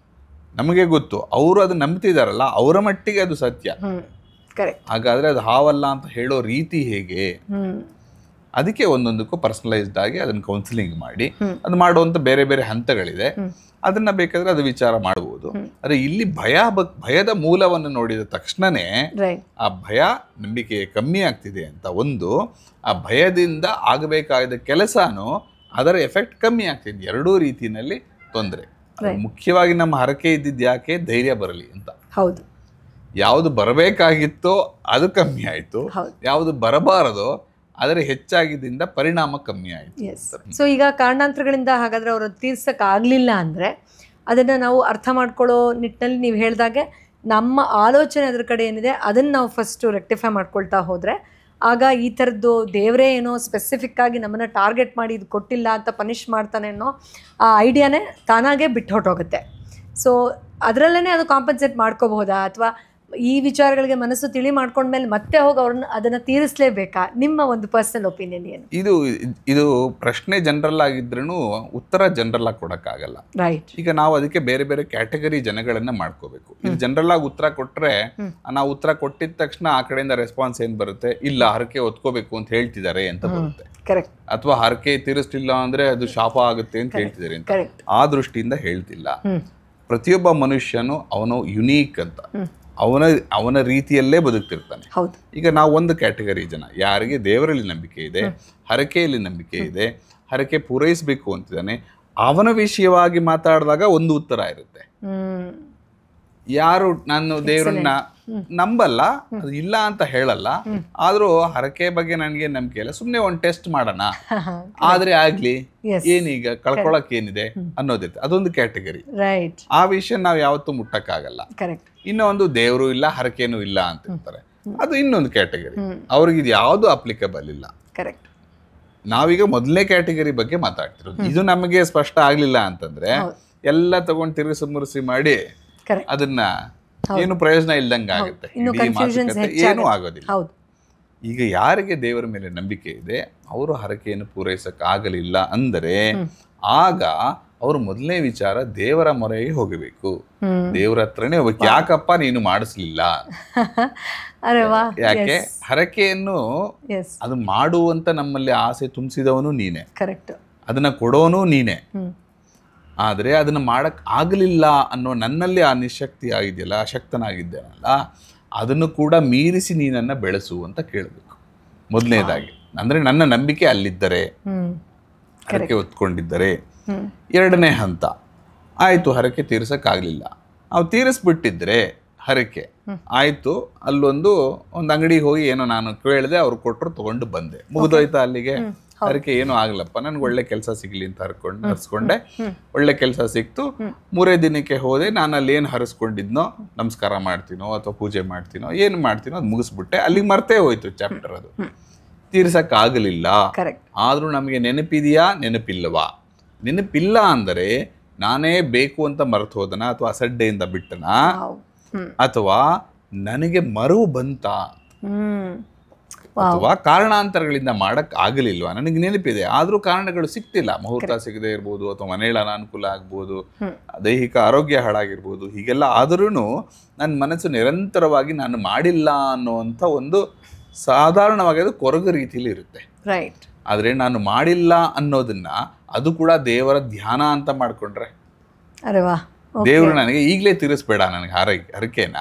ನಮಗೆ ಗೊತ್ತು. ಅವರು ಅದು ನಂಬ್ತಿದಾರಲ್ಲ, ಅವರ ಮಟ್ಟಿಗೆ ಅದು ಸತ್ಯ. ಹಾಗಾದ್ರೆ ಅದು ಹಾವಲ್ಲ ಅಂತ ಹೇಳೋ ರೀತಿ ಹೇಗೆ? ಅದಕ್ಕೆ ಒಂದೊಂದಕ್ಕೂ ಪರ್ಸನಲೈಸ್ಡ್ ಆಗಿ ಅದನ್ನ ಕೌನ್ಸಿಲಿಂಗ್ ಮಾಡಿ ಅದು ಮಾಡುವಂತ ಬೇರೆ ಬೇರೆ ಹಂತಗಳಿದೆ. ಅದನ್ನ ಬೇಕಾದ್ರೆ ಅದು ವಿಚಾರ ಮಾಡಬಹುದು. ಆದ್ರೆ ಇಲ್ಲಿ ಭಯದ ಮೂಲವನ್ನು ನೋಡಿದ ತಕ್ಷಣನೇ ಆ ಭಯ ನಂಬಿಕೆ ಕಮ್ಮಿ ಆಗ್ತಿದೆ ಅಂತ ಒಂದು, ಆ ಭಯದಿಂದ ಆಗಬೇಕಾದ ಕೆಲಸನೂ ಅದರ ಎಫೆಕ್ಟ್ ಕಮ್ಮಿ ಆಗ್ತಿದೆ. ಎರಡೂ ರೀತಿಯಲ್ಲಿ ತೊಂದರೆ. ಮುಖ್ಯವಾಗಿ ನಮ್ಮ ಹರಕೆ ಇದ್ದಿದ್ದು ಯಾಕೆ? ಧೈರ್ಯ ಬರಲಿ ಅಂತ. ಯಾವುದು ಬರಬೇಕಾಗಿತ್ತೋ ಅದು ಕಮ್ಮಿ ಆಯ್ತು, ಯಾವುದು ಬರಬಾರದೋ ಅದರ ಹೆಚ್ಚಾಗಿದ್ದರಿಂದ ಪರಿಣಾಮ ಕಮ್ಮಿ ಆಯ್ತು. ಸೊ ಈಗ ಕಾರಣಾಂತರಗಳಿಂದ ಹಾಗಾದ್ರೆ ಅವರು ತೀರ್ಸಕ್ ಆಗ್ಲಿಲ್ಲ ಅಂದ್ರೆ ಅದನ್ನ ನಾವು ಅರ್ಥ ಮಾಡ್ಕೊಳ್ಳೋ ನಿಟ್ಟಿನಲ್ಲಿ ನೀವು ಹೇಳ್ದಾಗೆ ನಮ್ಮ ಆಲೋಚನೆ ಅದ್ರ ಕಡೆ ಏನಿದೆ ಅದನ್ನ ನಾವು ಫಸ್ಟ್ ರೆಕ್ಟಿಫೈ ಮಾಡ್ಕೊಳ್ತಾ ಹೋದ್ರೆ ಆಗ ಈ ಥರದ್ದು ದೇವರೇ ಏನೋ ಸ್ಪೆಸಿಫಿಕ್ ಆಗಿ ನಮ್ಮನ್ನು ಟಾರ್ಗೆಟ್ ಮಾಡಿ ಇದು ಕೊಟ್ಟಿಲ್ಲ ಅಂತ ಪನಿಷ್ ಮಾಡ್ತಾನೆ ಅನ್ನೋ ಆ ಐಡಿಯಾನೇ ತಾನಾಗೆ ಬಿಟ್ಟು ಹೊಟ್ಟೋಗುತ್ತೆ. ಸೊ ಅದರಲ್ಲೇ ಅದು ಕಾಂಪನ್ಸೇಟ್ ಮಾಡ್ಕೋಬಹುದಾ, ಅಥವಾ ಈ ವಿಚಾರಗಳಿಗೆ ಮನಸ್ಸು ತಿಳಿ ಮಾಡ್ಕೊಂಡ್ಮೇಲೆ ಮತ್ತೆ ಹೋಗಿ ಅವ್ರನ್ನ ಅದನ್ನ ತೀರಿಸಲೇಬೇಕಾ? ನಿಮ್ಮ ಒಂದು ಪರ್ಸನಲ್ ಒಪಿನಿಯನ್ ಏನು? ಇದು ಪ್ರಶ್ನೆ ಜನರಲ್ ಆಗಿದ್ರೂ ಉತ್ತರ ಜನರಲ್ ಆಗಿ ಕೊಡಕ್ಕಾಗಲ್ಲ. ಈಗ ನಾವು ಅದಕ್ಕೆ ಬೇರೆ ಬೇರೆ ಕ್ಯಾಟಗರಿ ಜನಗಳನ್ನ ಮಾಡ್ಕೋಬೇಕು. ಇದು ಜನರಲ್ ಆಗಿ ಉತ್ತರ ಕೊಟ್ರೆ ನಾವು ಉತ್ತರ ಕೊಟ್ಟಿದ ತಕ್ಷಣ ಆ ಕಡೆಯಿಂದ ರೆಸ್ಪಾನ್ಸ್ ಏನ್ ಬರುತ್ತೆ? ಇಲ್ಲ, ಹರಕೆ ಹೊತ್ಕೋಬೇಕು ಅಂತ ಹೇಳ್ತಿದ್ದಾರೆ ಅಂತ ಬರುತ್ತೆ. ಅಥವಾ ಹರಕೆ ತೀರಿಸ್ಲಿಲ್ಲ ಅಂದ್ರೆ ಅದು ಶಾಪ ಆಗುತ್ತೆ ಅಂತ ಹೇಳ್ತಿದ್ದಾರೆ ಅಂತ. ಆ ದೃಷ್ಟಿಯಿಂದ ಹೇಳ್ತಿಲ್ಲ. ಪ್ರತಿಯೊಬ್ಬ ಮನುಷ್ಯನು ಅವನು ಯುನೀಕ್ ಅಂತ, ಅವನ ರೀತಿಯಲ್ಲೇ ಬದುಕ್ತಿರ್ತಾನೆ. ಈಗ ನಾವು ಒಂದು ಕ್ಯಾಟಗರಿ ಜನ, ಯಾರಿಗೆ ದೇವರಲ್ಲಿ ನಂಬಿಕೆ ಇದೆ, ಹರಕೆಯಲ್ಲಿ ನಂಬಿಕೆ ಇದೆ, ಹರಕೆ ಪೂರೈಸಬೇಕು ಅಂತಿದ್ದಾನೆ, ಅವನ ವಿಷಯವಾಗಿ ಮಾತಾಡಿದಾಗ ಒಂದು ಉತ್ತರ ಇರುತ್ತೆ. ಯಾರು ನಾನು ದೇವರನ್ನ ನಂಬಲ್ಲ, ಅದು ಇಲ್ಲ ಅಂತ ಹೇಳಲ್ಲ, ಆದ್ರೂ ಹರಕೆ ಬಗ್ಗೆ ನನಗೆ ನಂಬಿಕೆ ಇಲ್ಲ, ಸುಮ್ನೆ ಒಂದು ಟೆಸ್ಟ್ ಮಾಡೋಣ, ಆದ್ರೆ ಆಗ್ಲಿ, ಏನೀಗ ಕಳ್ಕೊಳಕ್ ಏನಿದೆ ಅನ್ನೋದಿರುತ್ತೆ. ಅದೊಂದು ಕ್ಯಾಟಗರಿ. ಆ ವಿಷಯ ನಾವು ಯಾವತ್ತೂ ಮುಟ್ಟಕ್ಕಾಗಲ್ಲ. ಇನ್ನೊಂದು ದೇವರು ಇಲ್ಲ, ಹರಕೆನೂ ಇಲ್ಲ ಅಂತ ಇರ್ತಾರೆ, ಅದು ಇನ್ನೊಂದು ಕ್ಯಾಟಗರಿ. ಅವ್ರಿಗೆ ಇದು ಯಾವುದು ಅಪ್ಲಿಕಬಲ್ ಇಲ್ಲ. ನಾವೀಗ ಮೊದಲನೇ ಕ್ಯಾಟಗರಿ ಬಗ್ಗೆ ಮಾತಾಡ್ತಿರೋದು. ಇದು ನಮಗೆ ಸ್ಪಷ್ಟ ಆಗ್ಲಿಲ್ಲ ಅಂತಂದ್ರೆ ಎಲ್ಲ ತಗೊಂಡು ತಿರುಗಿಸಿ ಮುರುಸಿ ಮಾಡಿ ಅದನ್ನ ಏನು ಪ್ರಯೋಜನ ಇಲ್ದಂಗೆ ಆಗುತ್ತೆ, ಏನೂ ಆಗೋದಿಲ್ಲ. ಈಗ ಯಾರಿಗೆ ದೇವರ ಮೇಲೆ ನಂಬಿಕೆ ಇದೆ ಅವರು ಹರಕೆಯನ್ನು ಪೂರೈಸಕ್ಕಾಗಲಿಲ್ಲ ಅಂದರೆ ಆಗ ಅವರು ಮೊದಲನೇ ವಿಚಾರ ದೇವರ ಮೊರೆಗೆ ಹೋಗಬೇಕು, ದೇವರ ಹತ್ರನೇ ಹೋಗ್ಬೇಕು. ಯಾಕಪ್ಪ ನೀನು ಮಾಡಿಸ್ಲಿಲ್ಲ? ಯಾಕೆ ಹರಕೆಯನ್ನು ಅದು ಮಾಡುವಂತ ನಮ್ಮಲ್ಲಿ ಆಸೆ ತುಂಬಿಸಿದವನು ನೀನೆ, ಕರೆಕ್ಟ್, ಅದನ್ನ ಕೊಡೋನು ನೀನೆ. ಆದ್ರೆ ಅದನ್ನ ಮಾಡಕ್ ಆಗಲಿಲ್ಲ ಅನ್ನೋ ನನ್ನಲ್ಲಿ ಆ ನಿಶಕ್ತಿ ಆಗಿದೆಯಲ್ಲ, ಅಶಕ್ತನಾಗಿದ್ದೇನಲ್ಲ, ಅದನ್ನು ಕೂಡ ಮೀರಿಸಿ ನೀನನ್ನ ಬೆಳೆಸು ಅಂತ ಕೇಳಬೇಕು ಮೊದಲನೇದಾಗಿ. ಅಂದ್ರೆ ನನ್ನ ನಂಬಿಕೆ ಅಲ್ಲಿದ್ದರೆ, ಹರಕೆ ಹೊತ್ಕೊಂಡಿದ್ದರೆ. ಎರಡನೇ ಹಂತ, ಆಯ್ತು ಹರಕೆ ತೀರ್ಸಕ್ಕಾಗ್ಲಿಲ್ಲ, ಅವು ತೀರಿಸ್ಬಿಟ್ಟಿದ್ರೆ ಹರಕೆ ಆಯ್ತು, ಅಲ್ಲೊಂದು ಅಂಗಡಿಗೆ ಹೋಗಿ ಏನೋ ನಾನು ಕೇಳಿದೆ, ಅವ್ರು ಕೊಟ್ಟರು, ತಗೊಂಡು ಬಂದೆ, ಮುಗಿದೋಯ್ತಾ ಅಲ್ಲಿಗೆ? ಹರಕೆ ಏನೂ ಆಗ್ಲಪ್ಪ, ನನ್ಗೆ ಒಳ್ಳೆ ಕೆಲಸ ಸಿಗ್ಲಿ ಅಂತ ಹರಿಸ್ಕೊಂಡೆ, ಒಳ್ಳೆ ಕೆಲಸ ಸಿಕ್ತು, 3 ದಿನಕ್ಕೆ ಹೋದೆ, ನಾನು ಅಲ್ಲಿ ಏನು ಹರಿಸ್ಕೊಂಡಿದ್ನೋ, ನಮಸ್ಕಾರ ಮಾಡ್ತೀನೋ ಅಥವಾ ಪೂಜೆ ಮಾಡ್ತೀನೋ ಏನು ಮಾಡ್ತೀನೋ ಅದು ಮುಗಿಸ್ಬಿಟ್ಟೆ, ಅಲ್ಲಿಗೆ ಮರ್ತೇ ಹೋಯ್ತು ಚಾಪ್ಟರ್. ಅದು ತೀರ್ಸಕ್ಕಾಗಲಿಲ್ಲ. ಆದ್ರೂ ನಮಗೆ ನೆನಪಿದೆಯಾ, ನೆನಪಿಲ್ಲವಾ? ನೆನಪಿಲ್ಲ ಅಂದರೆ ನಾನೇ ಬೇಕು ಅಂತ ಮರೆತು ಹೋದನ, ಅಥವಾ ಅಸಡ್ಡೆಯಿಂದ ಬಿಟ್ಟನ, ಅಥವಾ ನನಗೆ ಮರುವು ಬಂತ, ಅಥವಾ ಕಾರಣಾಂತರಗಳಿಂದ ಮಾಡಕ್ ಆಗಲಿಲ್ವಾ? ನನಗೆ ನೆನಪಿದೆ ಆದ್ರೂ ಕಾರಣಗಳು ಸಿಕ್ತಿಲ್ಲ, ಮುಹೂರ್ತ ಸಿಗದೆ ಇರ್ಬೋದು, ಅಥವಾ ಮನೆಗಳ ಅನಾನುಕೂಲ ಆಗ್ಬೋದು, ದೈಹಿಕ ಆರೋಗ್ಯ ಹಾಳಾಗಿರ್ಬೋದು, ಹೀಗೆಲ್ಲ ಆದ್ರೂ ನನ್ನ ಮನಸ್ಸು ನಿರಂತರವಾಗಿ ನಾನು ಮಾಡಿಲ್ಲ ಅನ್ನುವಂಥ ಒಂದು ಸಾಧಾರಣವಾಗಿ ಅದು ಕೊರಗು ರೀತಿಯಲ್ಲಿ ಇರುತ್ತೆ. ಆದ್ರೆ ನಾನು ಮಾಡಿಲ್ಲ ಅನ್ನೋದನ್ನ ಅದು ಕೂಡ ದೇವರ ಧ್ಯಾನ ಅಂತ ಮಾಡ್ಕೊಂಡ್ರೆ, ದೇವರು ನನಗೆ ಈಗಲೇ ತೀರಿಸ್ಬೇಡ ನನಗೆ ಹರಕೆನ,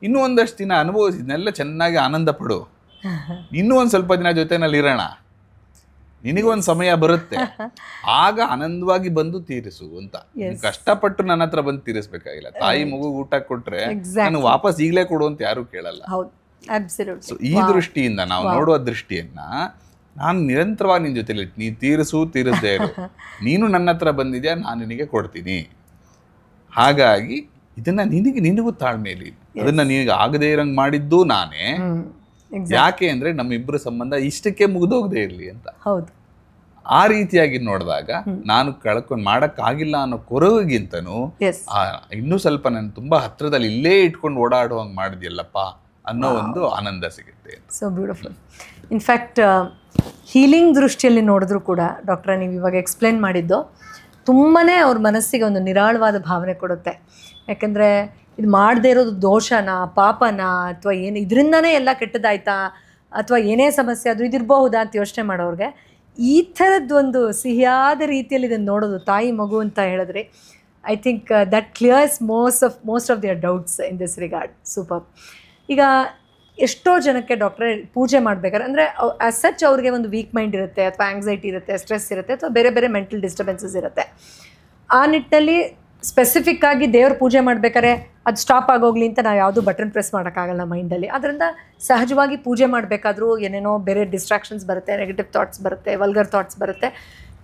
ಇನ್ನೂ ಒಂದಷ್ಟು ದಿನ ಅನುಭವಿಸಿದ್ನೆಲ್ಲ ಚೆನ್ನಾಗಿ ಆನಂದ ಪಡು, ಇನ್ನೂ ಒಂದ್ ಸ್ವಲ್ಪ ದಿನ ಜೊತೆನಲ್ಲಿ ಇರೋಣ, ನಿನಗೊಂದು ಸಮಯ ಬರುತ್ತೆ, ಆಗ ಆನಂದವಾಗಿ ಬಂದು ತೀರಿಸು ಅಂತ. ಕಷ್ಟಪಟ್ಟು ನನ್ನ ಹತ್ರ ಬಂದು ತೀರಿಸ್ಬೇಕಾಗಿಲ್ಲ. ತಾಯಿ ಮಗು ಊಟ ಕೊಟ್ರೆ ನಾನು ವಾಪಸ್ ಈಗಲೇ ಕೊಡು ಅಂತ ಯಾರು ಕೇಳಲ್ಲ. ಸೊ ಈ ದೃಷ್ಟಿಯಿಂದ ನಾವು ನೋಡುವ ದೃಷ್ಟಿಯನ್ನ, ನಾನು ನಿರಂತರವಾಗಿ ನಿನ್ ಜೊತೆಲಿ, ನೀ ತೀರಿಸದೇ ಇರು, ನೀನು ನನ್ನ ಹತ್ರ ಬಂದಿದ್ಯಾ, ನಾನು ನಿನಗೆ ಕೊಡ್ತೀನಿ. ಹಾಗಾಗಿ ಇದನ್ನ ನಿನಗೂ ತಾಳ್ಮೆಯಲ್ಲಿ, ಅದನ್ನ ನಿನಗೆ ಆಗದೆ ಇರಂಗ್ ಮಾಡಿದ್ದು ನಾನೇ. ಯಾಕೆ ಅಂದ್ರೆ ನಮ್ಮಿಬ್ಬರ ಸಂಬಂಧ ಇಷ್ಟಕ್ಕೆ ಮುಗಿದೋಗದೆ ಇರ್ಲಿ ಅಂತ. ಆ ರೀತಿಯಾಗಿ ನೋಡಿದಾಗ ನಾನು ಮಾಡಕ್ಕಾಗಿಲ್ಲ ಅನ್ನೋ ಕೊರಗಿಗಿಂತನೂ ಇನ್ನೂ ಸ್ವಲ್ಪ ನಾನು ತುಂಬಾ ಹತ್ರದಲ್ಲಿ ಇಲ್ಲೇ ಇಟ್ಕೊಂಡು ಓಡಾಡುವಂಗ್ ಮಾಡಿದ್ಯಲ್ಲಪ್ಪ ಅನ್ನೋ ಒಂದು ಆನಂದ ಸಿಗುತ್ತೆ. So beautiful. ಇನ್ಫ್ಯಾಕ್ಟ್ ಹೀಲಿಂಗ್ ದೃಷ್ಟಿಯಲ್ಲಿ ನೋಡಿದ್ರು ಕೂಡ ಡಾಕ್ಟ್ರ ನೀವು ಇವಾಗ ಎಕ್ಸ್ಪ್ಲೇನ್ ಮಾಡಿದ್ದು ತುಂಬಾ ಅವ್ರ ಮನಸ್ಸಿಗೆ ಒಂದು ನಿರಾಳವಾದ ಭಾವನೆ ಕೊಡುತ್ತೆ. ಯಾಕೆಂದರೆ ಇದು ಮಾಡದೇ ಇರೋದು ದೋಷನಾ, ಪಾಪನಾ, ಅಥವಾ ಏನು ಇದರಿಂದನೇ ಎಲ್ಲ ಕೆಟ್ಟದಾಯ್ತಾ, ಅಥವಾ ಏನೇ ಸಮಸ್ಯೆ ಆದರೂ ಇದಿರಬಹುದಾ ಅಂತ ಯೋಚನೆ ಮಾಡೋರಿಗೆ ಈ ಥರದ್ದೊಂದು ಸಿಹಿಯಾದ ರೀತಿಯಲ್ಲಿ ಇದನ್ನು ನೋಡೋದು, ತಾಯಿ ಮಗು ಅಂತ ಹೇಳಿದ್ರೆ, I think that clears most of their doubts in this regard. Super. ಈಗ ಎಷ್ಟೋ ಜನಕ್ಕೆ ಡಾಕ್ಟ್ರೆ ಪೂಜೆ ಮಾಡಬೇಕಾದ್ರೆ ಅಂದರೆ ಆ್ಯಸ್ ಸಚ್ ಅವ್ರಿಗೆ ಒಂದು ವೀಕ್ ಮೈಂಡ್ ಇರುತ್ತೆ, ಅಥವಾ ಆಂಗ್ಸೈಟಿ ಇರುತ್ತೆ, ಸ್ಟ್ರೆಸ್ ಇರುತ್ತೆ, ಅಥವಾ ಬೇರೆ ಬೇರೆ ಮೆಂಟಲ್ ಡಿಸ್ಟರ್ಬೆನ್ಸಸ್ ಇರುತ್ತೆ. ಆ ನಿಟ್ಟಿನಲ್ಲಿ ಸ್ಪೆಸಿಫಿಕ್ ಆಗಿ ದೇವ್ರ ಪೂಜೆ ಮಾಡಬೇಕಾದ್ರೆ ಅದು ಸ್ಟಾಪ್ ಆಗೋಗ್ಲಿ ಅಂತ ನಾವು ಯಾವುದೂ ಬಟನ್ ಪ್ರೆಸ್ ಮಾಡೋಕ್ಕಾಗಲ್ಲ ಮೈಂಡಲ್ಲಿ. ಅದರಿಂದ ಸಹಜವಾಗಿ ಪೂಜೆ ಮಾಡಬೇಕಾದ್ರೂ ಏನೇನೋ ಬೇರೆ ಡಿಸ್ಟ್ರಾಕ್ಷನ್ಸ್ ಬರುತ್ತೆ, ನೆಗೆಟಿವ್ ಥಾಟ್ಸ್ ಬರುತ್ತೆ, ವಲ್ಗರ್ ಥಾಟ್ಸ್ ಬರುತ್ತೆ.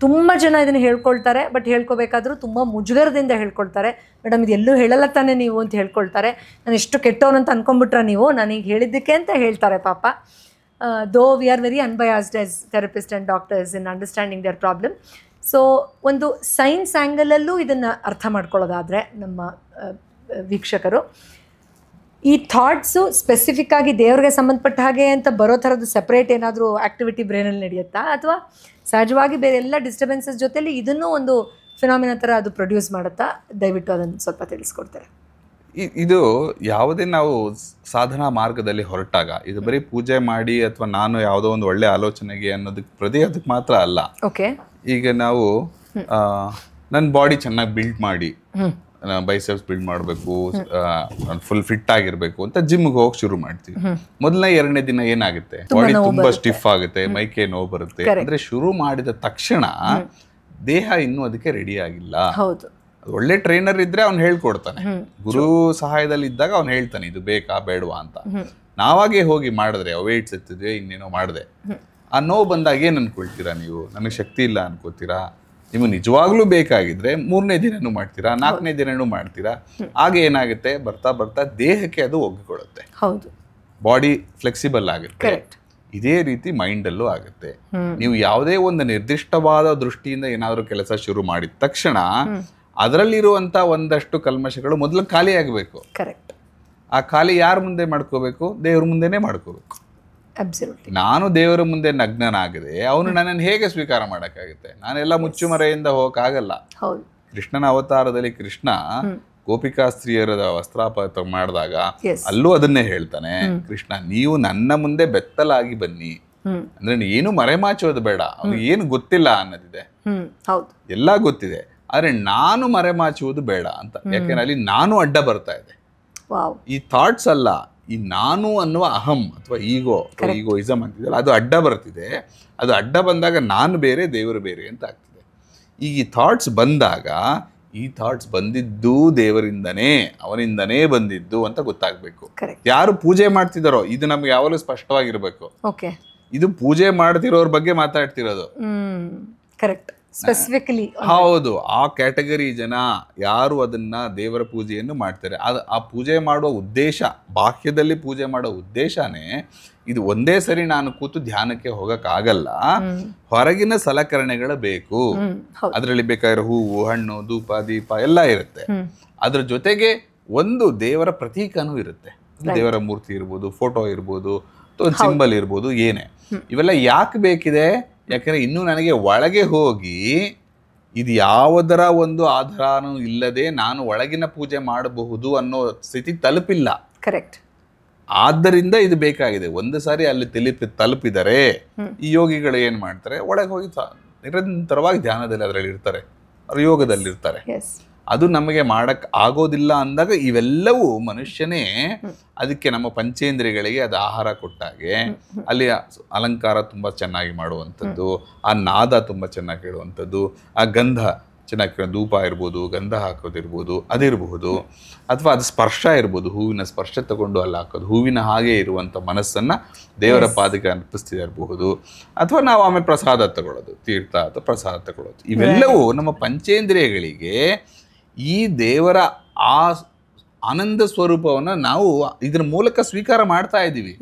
ತುಂಬ ಜನ ಇದನ್ನು ಹೇಳ್ಕೊಳ್ತಾರೆ, ಬಟ್ ಹೇಳ್ಕೊಬೇಕಾದ್ರೂ ತುಂಬ ಮುಜುಗರದಿಂದ ಹೇಳ್ಕೊಳ್ತಾರೆ. ಮೇಡಮ್ ಇದು ಎಲ್ಲೂ ಹೇಳಲ್ಲ ತಾನೇ ನೀವು ಅಂತ ಹೇಳ್ಕೊಳ್ತಾರೆ. ನಾನು ಎಷ್ಟು ಕೆಟ್ಟವನಂತ ಅಂದ್ಕೊಂಡ್ಬಿಟ್ರೆ ನೀವು, ನಾನೀಗ ಹೇಳಿದ್ದಕ್ಕೆ ಅಂತ ಹೇಳ್ತಾರೆ ಪಾಪ. Though we are very unbiased as therapist and doctors in understanding their problem. So ಒಂದು ಸೈನ್ಸ್ ಆ್ಯಂಗಲಲ್ಲೂ ಇದನ್ನು ಅರ್ಥ ಮಾಡ್ಕೊಳ್ಳೋದಾದರೆ ನಮ್ಮ ವೀಕ್ಷಕರು, ಈ ಥಾಟ್ಸು ಸ್ಪೆಸಿಫಿಕ್ಕಾಗಿ ದೇವ್ರಿಗೆ ಸಂಬಂಧಪಟ್ಟ ಹಾಗೆ ಅಂತ ಬರೋ ಥರದ್ದು ಸಪ್ರೇಟ್ ಏನಾದರೂ ಆ್ಯಕ್ಟಿವಿಟಿ ಬ್ರೈನಲ್ಲಿ ನಡೆಯುತ್ತಾ, ಅಥವಾ ಸಹಜವಾಗಿ ಬೇರೆ ಎಲ್ಲ ಡಿಸ್ಟರ್ಬೆನ್ಸಸ್ ಜೊತೆಲಿ ಇದನ್ನೂ ಒಂದು ಫಿನಾಮಿನ ಥರ ಅದು ಪ್ರೊಡ್ಯೂಸ್ ಮಾಡುತ್ತಾ? ದಯವಿಟ್ಟು ಅದನ್ನು ಸ್ವಲ್ಪ ತಿಳಿಸ್ಕೊಡ್ತಾರೆ. ಇದು ಯಾವುದೇ ನಾವು ಸಾಧನಾ ಮಾರ್ಗದಲ್ಲಿ ಹೊರಟಾಗ ಇದು ಬರೀ ಪೂಜೆ ಮಾಡಿ ಅಥವಾ ನಾನು ಯಾವುದೋ ಒಂದು ಒಳ್ಳೆ ಆಲೋಚನೆಗೆ ಅನ್ನೋದಕ್ಕೆ ಅದಕ್ಕೆ ಮಾತ್ರ ಅಲ್ಲ. ಓಕೆ, ಈಗ ನಾವು ನನ್ನ ಬಾಡಿ ಚೆನ್ನಾಗಿ ಬಿಲ್ಡ್ ಮಾಡಿ, ಬೈಸೆಪ್ಸ್ ಬಿಲ್ಡ್ ಮಾಡಬೇಕು, ಫುಲ್ ಫಿಟ್ ಆಗಿರ್ಬೇಕು ಅಂತ ಜಿಮ್ಗೆ ಹೋಗಿ ಶುರು ಮಾಡ್ತೀವಿ. ಮೊದಲನೇ 2ನೇ ದಿನ ಏನಾಗುತ್ತೆ, ಬಾಡಿ ತುಂಬಾ ಸ್ಟಿಫ್ ಆಗುತ್ತೆ, ಮೈಕೈ ನೋವು ಬರುತ್ತೆ. ಅಂದ್ರೆ ಶುರು ಮಾಡಿದ ತಕ್ಷಣ ದೇಹ ಇನ್ನೂ ಅದಕ್ಕೆ ರೆಡಿ ಆಗಿಲ್ಲ. ಒಳ್ಳೆ ಟ್ರೈನರ್ ಇದ್ರೆ ಅವ್ನು ಹೇಳ್ಕೊಡ್ತಾನೆ, ಗುರು ಸಹಾಯದಲ್ಲಿ ಇದ್ದಾಗ ಅವ್ನು ಹೇಳ್ತಾನೆ ಇದು ಬೇಕಾ ಬೇಡವಾ ಅಂತ. ನಾವಾಗೆ ಹೋಗಿ ಮಾಡಿದ್ರೆ ವೇಟ್ಸ್ ಎತ್ತಿದ್ವಿ, ಇನ್ನೇನೋ ಮಾಡಿದೆ, ಆ ನೋವು ಬಂದಾಗ ಏನ್ ಅನ್ಕೊಳ್ತೀರಾ ನೀವು? ನನಗೆ ಶಕ್ತಿ ಇಲ್ಲ ಅನ್ಕೋತೀರಾ? ನಿಮಗೆ ನಿಜವಾಗ್ಲೂ ಬೇಕಾಗಿದ್ರೆ 3ನೇ ದಿನನೂ ಮಾಡ್ತೀರಾ, 4ನೇ ದಿನನೂ ಮಾಡ್ತೀರಾ. ಆಗ ಏನಾಗುತ್ತೆ, ಬರ್ತಾ ಬರ್ತಾ ದೇಹಕ್ಕೆ ಅದು ಒಗ್ಗಿಕೊಳ್ಳುತ್ತೆ, ಬಾಡಿ ಫ್ಲೆಕ್ಸಿಬಲ್ ಆಗುತ್ತೆ. ಇದೇ ರೀತಿ ಮೈಂಡಲ್ಲೂ ಆಗುತ್ತೆ. ನೀವು ಯಾವುದೇ ಒಂದು ನಿರ್ದಿಷ್ಟವಾದ ದೃಷ್ಟಿಯಿಂದ ಏನಾದರೂ ಕೆಲಸ ಶುರು ಮಾಡಿದ ತಕ್ಷಣ ಅದರಲ್ಲಿರುವಂತ ಒಂದಷ್ಟು ಕಲ್ಮಶಗಳು ಮೊದಲು ಖಾಲಿ ಆಗಬೇಕು. ಆ ಖಾಲಿ ಯಾರ ಮುಂದೆ ಮಾಡ್ಕೋಬೇಕು? ದೇವ್ರ ಮುಂದೆನೆ ಮಾಡ್ಕೋಬೇಕು. ಅಬ್ಸಲ್ಯೂಟ್ಲಿ. ನಾನು ದೇವರ ಮುಂದೆ ನಗ್ನನಾಗದೆ ಅವನು ನನ್ನನ್ನು ಹೇಗೆ ಸ್ವೀಕಾರ ಮಾಡೋಕ್ಕಾಗುತ್ತೆ? ನಾನೆಲ್ಲ ಮುಚ್ಚುಮರೆಯಿಂದ ಹೋಗಕ್ಕಾಗಲ್ಲ. ಹೌದು. ಕೃಷ್ಣನ ಅವತಾರದಲ್ಲಿ ಕೃಷ್ಣ ಗೋಪಿಕಾ ಸ್ತ್ರೀಯರ ವಸ್ತ್ರಾಪಾತ ಮಾಡಿದಾಗ Yes. ಅಲ್ಲೂ ಅದನ್ನೇ ಹೇಳ್ತಾನೆ, ಕೃಷ್ಣ ನೀವು ನನ್ನ ಮುಂದೆ ಬೆತ್ತಲಾಗಿ ಬನ್ನಿ, ಅಂದ್ರೆ ಏನು ಮರೆಮಾಚೋದು ಬೇಡ, ಅವ್ನಿಗೆ ಏನು ಗೊತ್ತಿಲ್ಲ ಅನ್ನೋದಿದೆ, ಹೌದು, ಎಲ್ಲ ಗೊತ್ತಿದೆ, ಆದ್ರೆ ನಾನು ಮರೆಮಾಚುವುದು ಬೇಡ ಅಂತ. ಯಾಕೆಂದ್ರೆ ಅಲ್ಲಿ ನಾನು ಅಡ್ಡ ಬರ್ತಾ ಇದೆ. ವಾವ್. ಈ ಥಾಟ್ಸ್ ಅಲ್ಲ, ಈ ನಾನು ಅನ್ನುವ ಅಹಂ ಅಥವಾ ಈಗೋಯಿಸಮ್ ಅಂತಿದೆಯಲ್ಲ, ಅದು ಅಡ್ಡ ಬರ್ತಿದೆ. ಅದು ಅಡ್ಡ ಬಂದಾಗ ನಾನು ಬೇರೆ ದೇವರು ಬೇರೆ ಅಂತ ಆಗ್ತಿದೆ. ಈಗ ಈ ಥಾಟ್ಸ್ ಬಂದಾಗ ಈ ಥಾಟ್ಸ್ ಬಂದಿದ್ದು ದೇವರಿಂದನೇ, ಅವನಿಂದನೇ ಬಂದಿದ್ದು ಅಂತ ಗೊತ್ತಾಗಬೇಕು. ಯಾರು ಪೂಜೆ ಮಾಡ್ತಿದಾರೋ ಇದು ನಮ್ಗೆ ಯಾವಾಗಲೂ ಸ್ಪಷ್ಟವಾಗಿರ್ಬೇಕು. ಓಕೆ, ಇದು ಪೂಜೆ ಮಾಡ್ತಿರೋರ್ ಬಗ್ಗೆ ಮಾತಾಡ್ತಿರೋದು. Correct, specifically. ಹೌದು, ಆ ಕ್ಯಾಟಗರಿ ಜನ ಯಾರು ಅದನ್ನ ದೇವರ ಪೂಜೆಯನ್ನು ಮಾಡ್ತಾರೆ, ಅದು ಆ ಪೂಜೆ ಮಾಡುವ ಉದ್ದೇಶ, ಬಾಹ್ಯದಲ್ಲಿ ಪೂಜೆ ಮಾಡೋ ಉದ್ದೇಶನೇ ಇದು. ಒಂದೇ ಸರಿ ನಾನು ಕೂತು ಧ್ಯಾನಕ್ಕೆ ಹೋಗಕ್ಕಾಗಲ್ಲ, ಹೊರಗಿನ ಸಲಕರಣೆಗಳು ಬೇಕು. ಅದರಲ್ಲಿ ಬೇಕಾಗಿರೋ ಹೂವು, ಹಣ್ಣು, ಧೂಪ, ದೀಪ ಎಲ್ಲ ಇರುತ್ತೆ. ಅದ್ರ ಜೊತೆಗೆ ಒಂದು ದೇವರ ಪ್ರತೀಕನೂ ಇರುತ್ತೆ. ದೇವರ ಮೂರ್ತಿ ಇರ್ಬೋದು, ಫೋಟೋ ಇರ್ಬೋದು, ಒಂದು ಸಿಂಬಲ್ ಇರ್ಬೋದು, ಏನೇ. ಇವೆಲ್ಲ ಯಾಕೆ ಬೇಕಿದೆ? ಯಾಕಂದ್ರೆ ಇನ್ನೂ ನನಗೆ ಒಳಗೆ ಹೋಗಿ ಇದು ಯಾವುದರ ಒಂದು ಆಧಾರನೂ ಇಲ್ಲದೆ ನಾನು ಒಳಗಿನ ಪೂಜೆ ಮಾಡಬಹುದು ಅನ್ನೋ ಸ್ಥಿತಿ ತಲುಪಿಲ್ಲ. ಕರೆಕ್ಟ್. ಆದ್ದರಿಂದ ಇದು ಬೇಕಾಗಿದೆ. ಒಂದು ಸಾರಿ ಅಲ್ಲಿ ತಲುಪಿದರೆ ಈ ಯೋಗಿಗಳು ಏನ್ ಮಾಡ್ತಾರೆ, ಒಳಗೆ ಹೋಗಿ ನಿರಂತರವಾಗಿ ಧ್ಯಾನದಲ್ಲಿ ಅದರಲ್ಲಿ ಇರ್ತಾರೆ, ಅವ್ರು ಯೋಗದಲ್ಲಿ ಇರ್ತಾರೆ. ಅದು ನಮಗೆ ಮಾಡಕ್ ಆಗೋದಿಲ್ಲ ಅಂದಾಗ ಇವೆಲ್ಲವೂ ಮನುಷ್ಯನೇ ಅದಕ್ಕೆ ನಮ್ಮ ಪಂಚೇಂದ್ರಿಯಗಳಿಗೆ ಅದು ಆಹಾರ ಕೊಟ್ಟಾಗೆ ಅಲ್ಲಿ ಅಲಂಕಾರ ತುಂಬಾ ಚೆನ್ನಾಗಿ ಮಾಡುವಂಥದ್ದು, ಆ ನಾದ ತುಂಬಾ ಚೆನ್ನಾಗಿ ಕೇಳುವಂಥದ್ದು, ಆ ಗಂಧ ಚೆನ್ನಾಗಿ ಧೂಪ ಇರ್ಬೋದು, ಗಂಧ ಹಾಕೋದಿರ್ಬೋದು, ಅದಿರಬಹುದು, ಅಥವಾ ಅದು ಸ್ಪರ್ಶ ಇರ್ಬೋದು, ಹೂವಿನ ಸ್ಪರ್ಶ ತಗೊಂಡು ಅಲ್ಲಿ ಹಾಕೋದು, ಹೂವಿನ ಹಾಗೆ ಇರುವಂಥ ಮನಸ್ಸನ್ನು ದೇವರ ಪಾದಕ್ಕೆ ಅರ್ಪಿಸ್ತಿದೆ ಇರಬಹುದು, ಅಥವಾ ನಾವು ಆಮೇಲೆ ಪ್ರಸಾದ ತಗೊಳ್ಳೋದು, ತೀರ್ಥ ಅಥವಾ ಪ್ರಸಾದ ತಗೊಳ್ಳೋದು. ಇವೆಲ್ಲವೂ ನಮ್ಮ ಪಂಚೇಂದ್ರಿಯಗಳಿಗೆ ಈ ದೇವರ ಆ ಆನಂದ ಸ್ವರೂಪವನ್ನು ನಾವು ಇದ್ರ ಮೂಲಕ ಸ್ವೀಕಾರ ಮಾಡ್ತಾ ಇದ್ದೀವಿ.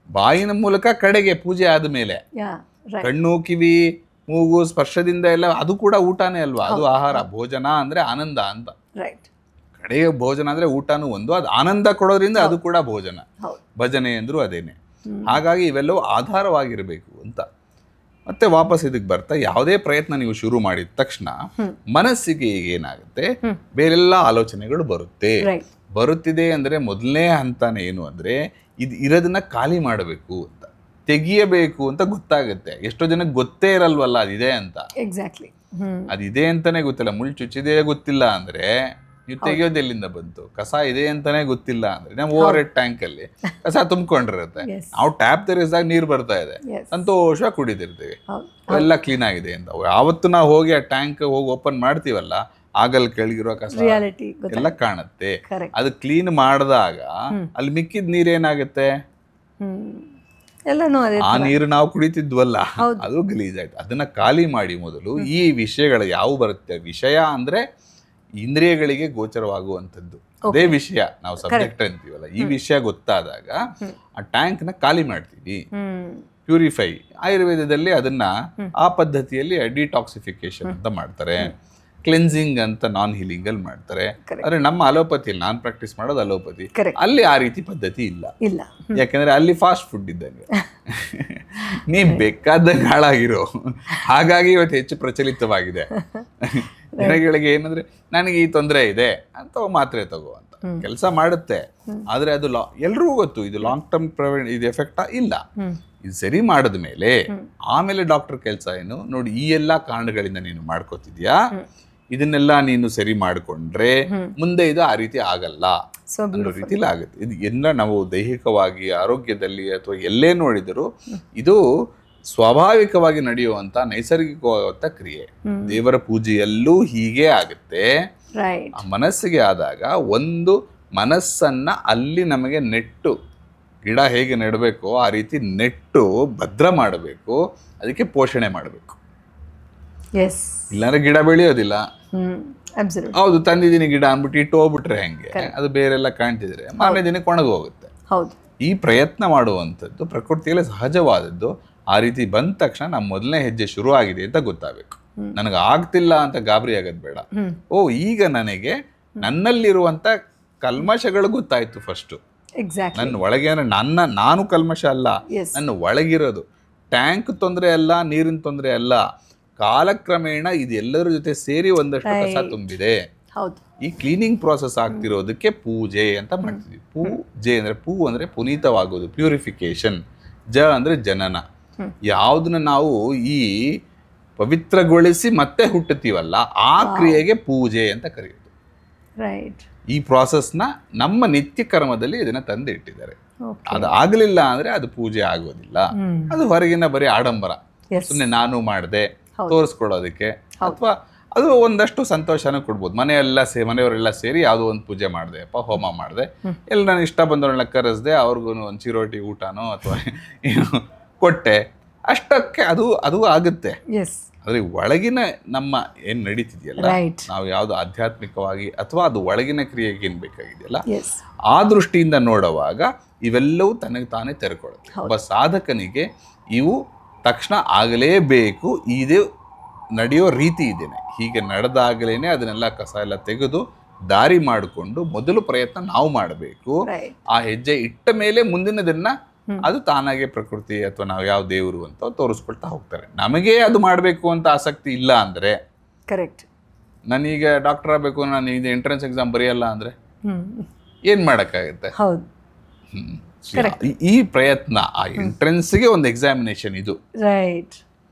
ಬಾಯಿನ ಮೂಲಕ ಕಡೆಗೆ ಪೂಜೆ ಆದಮೇಲೆ ಕಣ್ಣು, ಕಿವಿ, ಮೂಗು, ಸ್ಪರ್ಶದಿಂದ ಎಲ್ಲ ಅದು ಕೂಡ ಊಟನೇ ಅಲ್ವಾ? ಅದು ಆಹಾರ. ಭೋಜನ ಅಂದ್ರೆ ಆನಂದ ಅಂತ. ಕಡೆಗೆ ಭೋಜನ ಅಂದ್ರೆ ಊಟನೂ ಒಂದು, ಅದು ಆನಂದ ಕೊಡೋದ್ರಿಂದ ಅದು ಕೂಡ ಭೋಜನ. ಭಜನೆ ಅಂದ್ರು ಅದೇನೆ. ಹಾಗಾಗಿ ಇವೆಲ್ಲವೂ ಆಧಾರವಾಗಿರ್ಬೇಕು ಅಂತ. ಮತ್ತೆ ವಾಪಸ್ ಇದಕ್ಕೆ ಬರ್ತಾ, ಯಾವುದೇ ಪ್ರಯತ್ನ ನೀವು ಶುರು ಮಾಡಿದ ತಕ್ಷಣ ಮನಸ್ಸಿಗೆ ಈಗ ಏನಾಗುತ್ತೆ, ಬೇರೆಲ್ಲ ಆಲೋಚನೆಗಳು ಬರುತ್ತಿದೆ ಅಂದ್ರೆ ಮೊದಲನೇ ಹಂತನೇ ಏನು ಅಂದ್ರೆ ಇದು ಇರೋದನ್ನ ಖಾಲಿ ಮಾಡಬೇಕು ಅಂತ, ತೆಗಿಯಬೇಕು ಅಂತ ಗೊತ್ತಾಗುತ್ತೆ. ಎಷ್ಟೋ ಜನಕ್ಕೆ ಗೊತ್ತೇ ಇರಲ್ವಲ್ಲ ಅದಿದೆ ಅಂತ. ಎಕ್ಸಾಕ್ಟ್ಲಿ. ಅದಿದೆ ಅಂತಾನೆ ಗೊತ್ತಿಲ್ಲ. ಮುಳ್ಳು ಚುಚ್ಚಿದೆ ಗೊತ್ತಿಲ್ಲ ಅಂದ್ರೆ ನೀವು ತೆಗಿಯೋದು ಎಲ್ಲಿಂದ ಬಂತು? ಕಸ ಇದೆ ಅಂತಾನೆ ಗೊತ್ತಿಲ್ಲ ಅಂದ್ರೆ ನಾವು ಓವರ್ ಹೆಡ್ ಟ್ಯಾಂಕ್ ಅಲ್ಲಿ ಕಸ ತುಂಬಿಕೊಂಡಿರುತ್ತೆ, ನಾವು ಟ್ಯಾಪ್ ತೆರೆಸಿದಾಗ ನೀರು ಬರ್ತಾ ಇದೆ, ಸಂತೋಷ ಕುಡಿದಿರ್ತೀವಿ, ಎಲ್ಲ ಕ್ಲೀನ್ ಆಗಿದೆ ಅಂತ. ಯಾವತ್ತು ನಾವು ಹೋಗಿ ಆ ಟ್ಯಾಂಕ್ ಹೋಗಿ ಓಪನ್ ಮಾಡ್ತೀವಲ್ಲ, ಆಗಲ್ ಕೆಳಗಿರೋ ಕಸ ಎಲ್ಲ ಕಾಣುತ್ತೆ. ಅದು ಕ್ಲೀನ್ ಮಾಡಿದಾಗ ಅಲ್ಲಿ ಮಿಕ್ಕಿದ ನೀರೇನಾಗುತ್ತೆ, ಆ ನೀರು ನಾವು ಕುಡಿತಿದ್ವಲ್ಲ ಅದು ಗಲೀಜಾಯ್ತು. ಅದನ್ನ ಖಾಲಿ ಮಾಡಿ ಮೊದಲು ಈ ವಿಷಯಗಳು ಯಾವ ಬರುತ್ತೆ, ವಿಷಯ ಅಂದ್ರೆ ಇಂದ್ರಿಯಗಳಿಗೆ ಗೋಚರವಾಗುವಂಥದ್ದು, ಅದೇ ವಿಷಯ ನಾವು ಸಬ್ಜೆಕ್ಟ್ ಅಂತೀವಲ್ಲ, ಈ ವಿಷಯ ಗೊತ್ತಾದಾಗ ಆ ಟ್ಯಾಂಕ್ ನ ಖಾಲಿ ಮಾಡ್ತೀವಿ, ಪ್ಯೂರಿಫೈ. ಆಯುರ್ವೇದದಲ್ಲಿ ಅದನ್ನ ಆ ಪದ್ಧತಿಯಲ್ಲಿ ಡಿಟಾಕ್ಸಿಫಿಕೇಶನ್ ಅಂತ ಮಾಡ್ತಾರೆ, ಕ್ಲೆನ್ಸಿಂಗ್ ಅಂತ ನಾನ್ ಹೀಲಿಂಗ್ ಅಲ್ಲಿ ಮಾಡ್ತಾರೆ. ಆದ್ರೆ ನಮ್ಮ ಅಲೋಪತಿಯಲ್ಲಿ, ನಾನ್ ಪ್ರಾಕ್ಟೀಸ್ ಮಾಡೋದು ಅಲೋಪತಿ, ಅಲ್ಲಿ ಆ ರೀತಿ ಪದ್ಧತಿ ಇಲ್ಲ. ಯಾಕಂದ್ರೆ ಅಲ್ಲಿ ಫಾಸ್ಟ್ ಫುಡ್ ಇದ್ದಂಗೆ ನೀ ಬೇಕಾದಂಗೆ ಹಾಳಾಗಿರೋ. ಹಾಗಾಗಿ ಇವತ್ತು ಹೆಚ್ಚು ಪ್ರಚಲಿತವಾಗಿದೆ. ಜನಗಳಿಗೆ ಏನಂದ್ರೆ ನನಗೆ ಈ ತೊಂದರೆ ಇದೆ ಅಂತ ಮಾತ್ರೆ ತಗೋ ಅಂತ ಕೆಲಸ ಮಾಡುತ್ತೆ. ಆದ್ರೆ ಅದು ಎಲ್ರಿಗೂ ಗೊತ್ತು ಇದು ಲಾಂಗ್ ಟರ್ಮ್ ಇದು ಎಫೆಕ್ಟ್ ಇಲ್ಲ. ಇದು ಸರಿ ಮಾಡಿದ ಮೇಲೆ ಆಮೇಲೆ ಡಾಕ್ಟರ್ ಕೆಲಸ ಏನು ನೋಡಿ, ಈ ಎಲ್ಲಾ ಕಾರಣಗಳಿಂದ ನೀನು ಮಾಡ್ಕೋತಿದ್ಯಾ, ಇದನ್ನೆಲ್ಲ ನೀನು ಸರಿ ಮಾಡಿಕೊಂಡ್ರೆ ಮುಂದೆ ಇದು ಆ ರೀತಿ ಆಗಲ್ಲ ಅನ್ನೋ ರೀತಿಲಿ ಆಗುತ್ತೆ. ಇದು ಎಲ್ಲ ನಾವು ದೈಹಿಕವಾಗಿ ಆರೋಗ್ಯದಲ್ಲಿ ಅಥವಾ ಎಲ್ಲೇ ನೋಡಿದರೂ ಇದು ಸ್ವಾಭಾವಿಕವಾಗಿ ನಡೆಯುವಂತ ನೈಸರ್ಗಿಕವಾದಂತ ಕ್ರಿಯೆ. ದೇವರ ಪೂಜೆಯಲ್ಲೂ ಹೀಗೆ ಆಗುತ್ತೆ. ಆ ಮನಸ್ಸಿಗೆ ಆದಾಗ ಒಂದು ಮನಸ್ಸನ್ನ ಅಲ್ಲಿ ನಮಗೆ ನೆಟ್ಟು, ಗಿಡ ಹೇಗೆ ನೆಡಬೇಕು ಆ ರೀತಿ ನೆಟ್ಟು ಭದ್ರ ಮಾಡಬೇಕು, ಅದಕ್ಕೆ ಪೋಷಣೆ ಮಾಡಬೇಕು. ಇಲ್ಲಾಂದ್ರೆ ಗಿಡ ಬೆಳೆಯೋದಿಲ್ಲ. ಹೌದು, ತಂದಿದ್ದೀನಿ ಗಿಡ ಅಂದ್ಬಿಟ್ಟು ಇಟ್ಟು ಹೋಗ್ಬಿಟ್ರೆ ಹೆಂಗೆ, ಅದು ಬೇರೆಲ್ಲ ಕಾಣ್ತಿದ್ರೆ ಮಾರನೇ ದಿನಕ್ಕೆ ಒಣಗಿ ಹೋಗುತ್ತೆ. ಈ ಪ್ರಯತ್ನ ಮಾಡುವಂಥದ್ದು ಪ್ರಕೃತಿಯಲ್ಲಿ ಸಹಜವಾದದ್ದು. ಆ ರೀತಿ ಬಂದ ತಕ್ಷಣ ನಮ್ಮ ಮೊದಲನೇ ಹೆಜ್ಜೆ ಶುರು ಆಗಿದೆ ಅಂತ ಗೊತ್ತಾಗಬೇಕು. ನನಗೆ ಆಗ್ತಿಲ್ಲ ಅಂತ ಗಾಬರಿ ಆಗೋದು ಬೇಡ. ಓ, ಈಗ ನನಗೆ ನನ್ನಲ್ಲಿರುವಂತ ಕಲ್ಮಶಗಳು ಗೊತ್ತಾಯ್ತು ಫಸ್ಟ್. ಎಕ್ಸಾಕ್ಟ್ಲಿ. ನನ್ನ ಒಳಗೆ ಅಂದ್ರೆ ನಾನು ಕಲ್ಮಶ ಅಲ್ಲ, ನನ್ನ ಒಳಗಿರೋದು. ಟ್ಯಾಂಕ್ ತೊಂದರೆ ಅಲ್ಲ, ನೀರಿನ ತೊಂದರೆ ಅಲ್ಲ, ಕಾಲಕ್ರಮೇಣ ಇದೆಲ್ಲರ ಜೊತೆ ಸೇರಿ ಒಂದಷ್ಟು ಕಸ ತುಂಬಿದೆ. ಹೌದು. ಈ ಕ್ಲೀನಿಂಗ್ ಪ್ರಾಸೆಸ್ ಆಗ್ತಿರೋದಕ್ಕೆ ಪೂಜೆ ಅಂತ ಮಾಡ್ತೀವಿ. ಪೂಜೆ ಅಂದ್ರೆ ಅಂದ್ರೆ ಪುನೀತವಾಗೋದು, ಪ್ಯೂರಿಫಿಕೇಶನ್. ಅಂದ್ರೆ ಜನನ. ಯಾವುದನ್ನ ನಾವು ಈ ಪವಿತ್ರಗೊಳಿಸಿ ಮತ್ತೆ ಹುಟ್ಟುತ್ತೀವಲ್ಲ, ಆ ಕ್ರಿಯೆಗೆ ಪೂಜೆ ಅಂತ ಕರೆಯೋದು. ರೈಟ್. ಈ ಪ್ರಾಸೆಸ್ನ ನಮ್ಮ ನಿತ್ಯ ಕರ್ಮದಲ್ಲಿ ಇದನ್ನ ತಂದು ಇಟ್ಟಿದ್ದಾರೆ. ಅದು ಆಗಲಿಲ್ಲ ಅಂದ್ರೆ ಅದು ಪೂಜೆ ಆಗೋದಿಲ್ಲ. ಅದು ಹೊರಗಿನ ಬರೀ ಆಡಂಬರ, ಸುಮ್ಮನೆ ನಾನು ಮಾಡಿದೆ ತೋರಿಸ್ಕೊಳ್ಳೋದಕ್ಕೆ, ಅಥವಾ ಅದು ಒಂದಷ್ಟು ಸಂತೋಷನೂ ಕೊಡ್ಬೋದು. ಮನೆಯವರೆಲ್ಲ ಸೇರಿ ಯಾವುದೋ ಒಂದು ಪೂಜೆ ಮಾಡಿದೆ, ಹೋಮ ಮಾಡಿದೆ, ಎಲ್ಲ ನಾನು ಇಷ್ಟ ಬಂದವ್ರನ್ನ ಕರೆಸ್ದೆ, ಅವ್ರಿಗೂ ಒಂದು ಚಿರೋಟಿ ಊಟನೋ ಅಥವಾ ಏನು ಕೊಟ್ಟೆ, ಅಷ್ಟಕ್ಕೆ ಅದು ಆಗುತ್ತೆ. ಆದರೆ ಒಳಗಿನ ನಮ್ಮ ಏನು ನಡೀತಿದೆಯಲ್ಲ, ನಾವು ಯಾವುದು ಆಧ್ಯಾತ್ಮಿಕವಾಗಿ ಅಥವಾ ಅದು ಒಳಗಿನ ಕ್ರಿಯೆಗೆ ಏನು ಬೇಕಾಗಿದೆಯಲ್ಲ, ಆ ದೃಷ್ಟಿಯಿಂದ ನೋಡುವಾಗ ಇವೆಲ್ಲವೂ ತನಗೆ ತಾನೇ ತೆರೆಕೊಳ್ಳುತ್ತೆ. ಒಬ್ಬ ಸಾಧಕನಿಗೆ ಇವು ತಕ್ಷಣ ಆಗಲೇಬೇಕು, ಇದು ನಡೆಯೋ ರೀತಿ ಇದೇನೆ, ಹೀಗೆ ನಡೆದಾಗಲೇನೆ ಅದನ್ನೆಲ್ಲ ಕಸ ಎಲ್ಲ ತೆಗೆದು ದಾರಿ ಮಾಡಿಕೊಂಡು ಮೊದಲು ಪ್ರಯತ್ನ ನಾವು ಮಾಡಬೇಕು. ಆ ಹೆಜ್ಜೆ ಇಟ್ಟ ಮೇಲೆ ಮುಂದಿನದನ್ನ ಅದು ತಾನಾಗೆ ಪ್ರಕೃತಿ ಅಥವಾ ನಾವು ಯಾವ ದೇವರು ಅಂತ ತೋರಿಸ್ಕೊಳ್ತಾ ಹೋಗ್ತಾರೆ. ನಮಗೆ ಅದು ಮಾಡಬೇಕು ಅಂತ ಆಸಕ್ತಿ ಇಲ್ಲ ಅಂದ್ರೆ, ಕರೆಕ್ಟ್, ನಾನೀಗ ಡಾಕ್ಟರ್ ಆಗಬೇಕು, ನಾನು ಇದು ಎಂಟ್ರೆನ್ಸ್ ಎಕ್ಸಾಮ್ ಬರೆಯಲ್ಲ ಅಂದ್ರೆ ಏನ್ ಮಾಡಕ್ಕಾಗತ್ತೆ? ಈ ಪ್ರಯತ್ನ, ಆ ಎಂಟ್ರೆನ್ಸ್ಗೆ ಒಂದು ಎಕ್ಸಾಮಿನೇಷನ್ ಇದು. ರೈಟ್.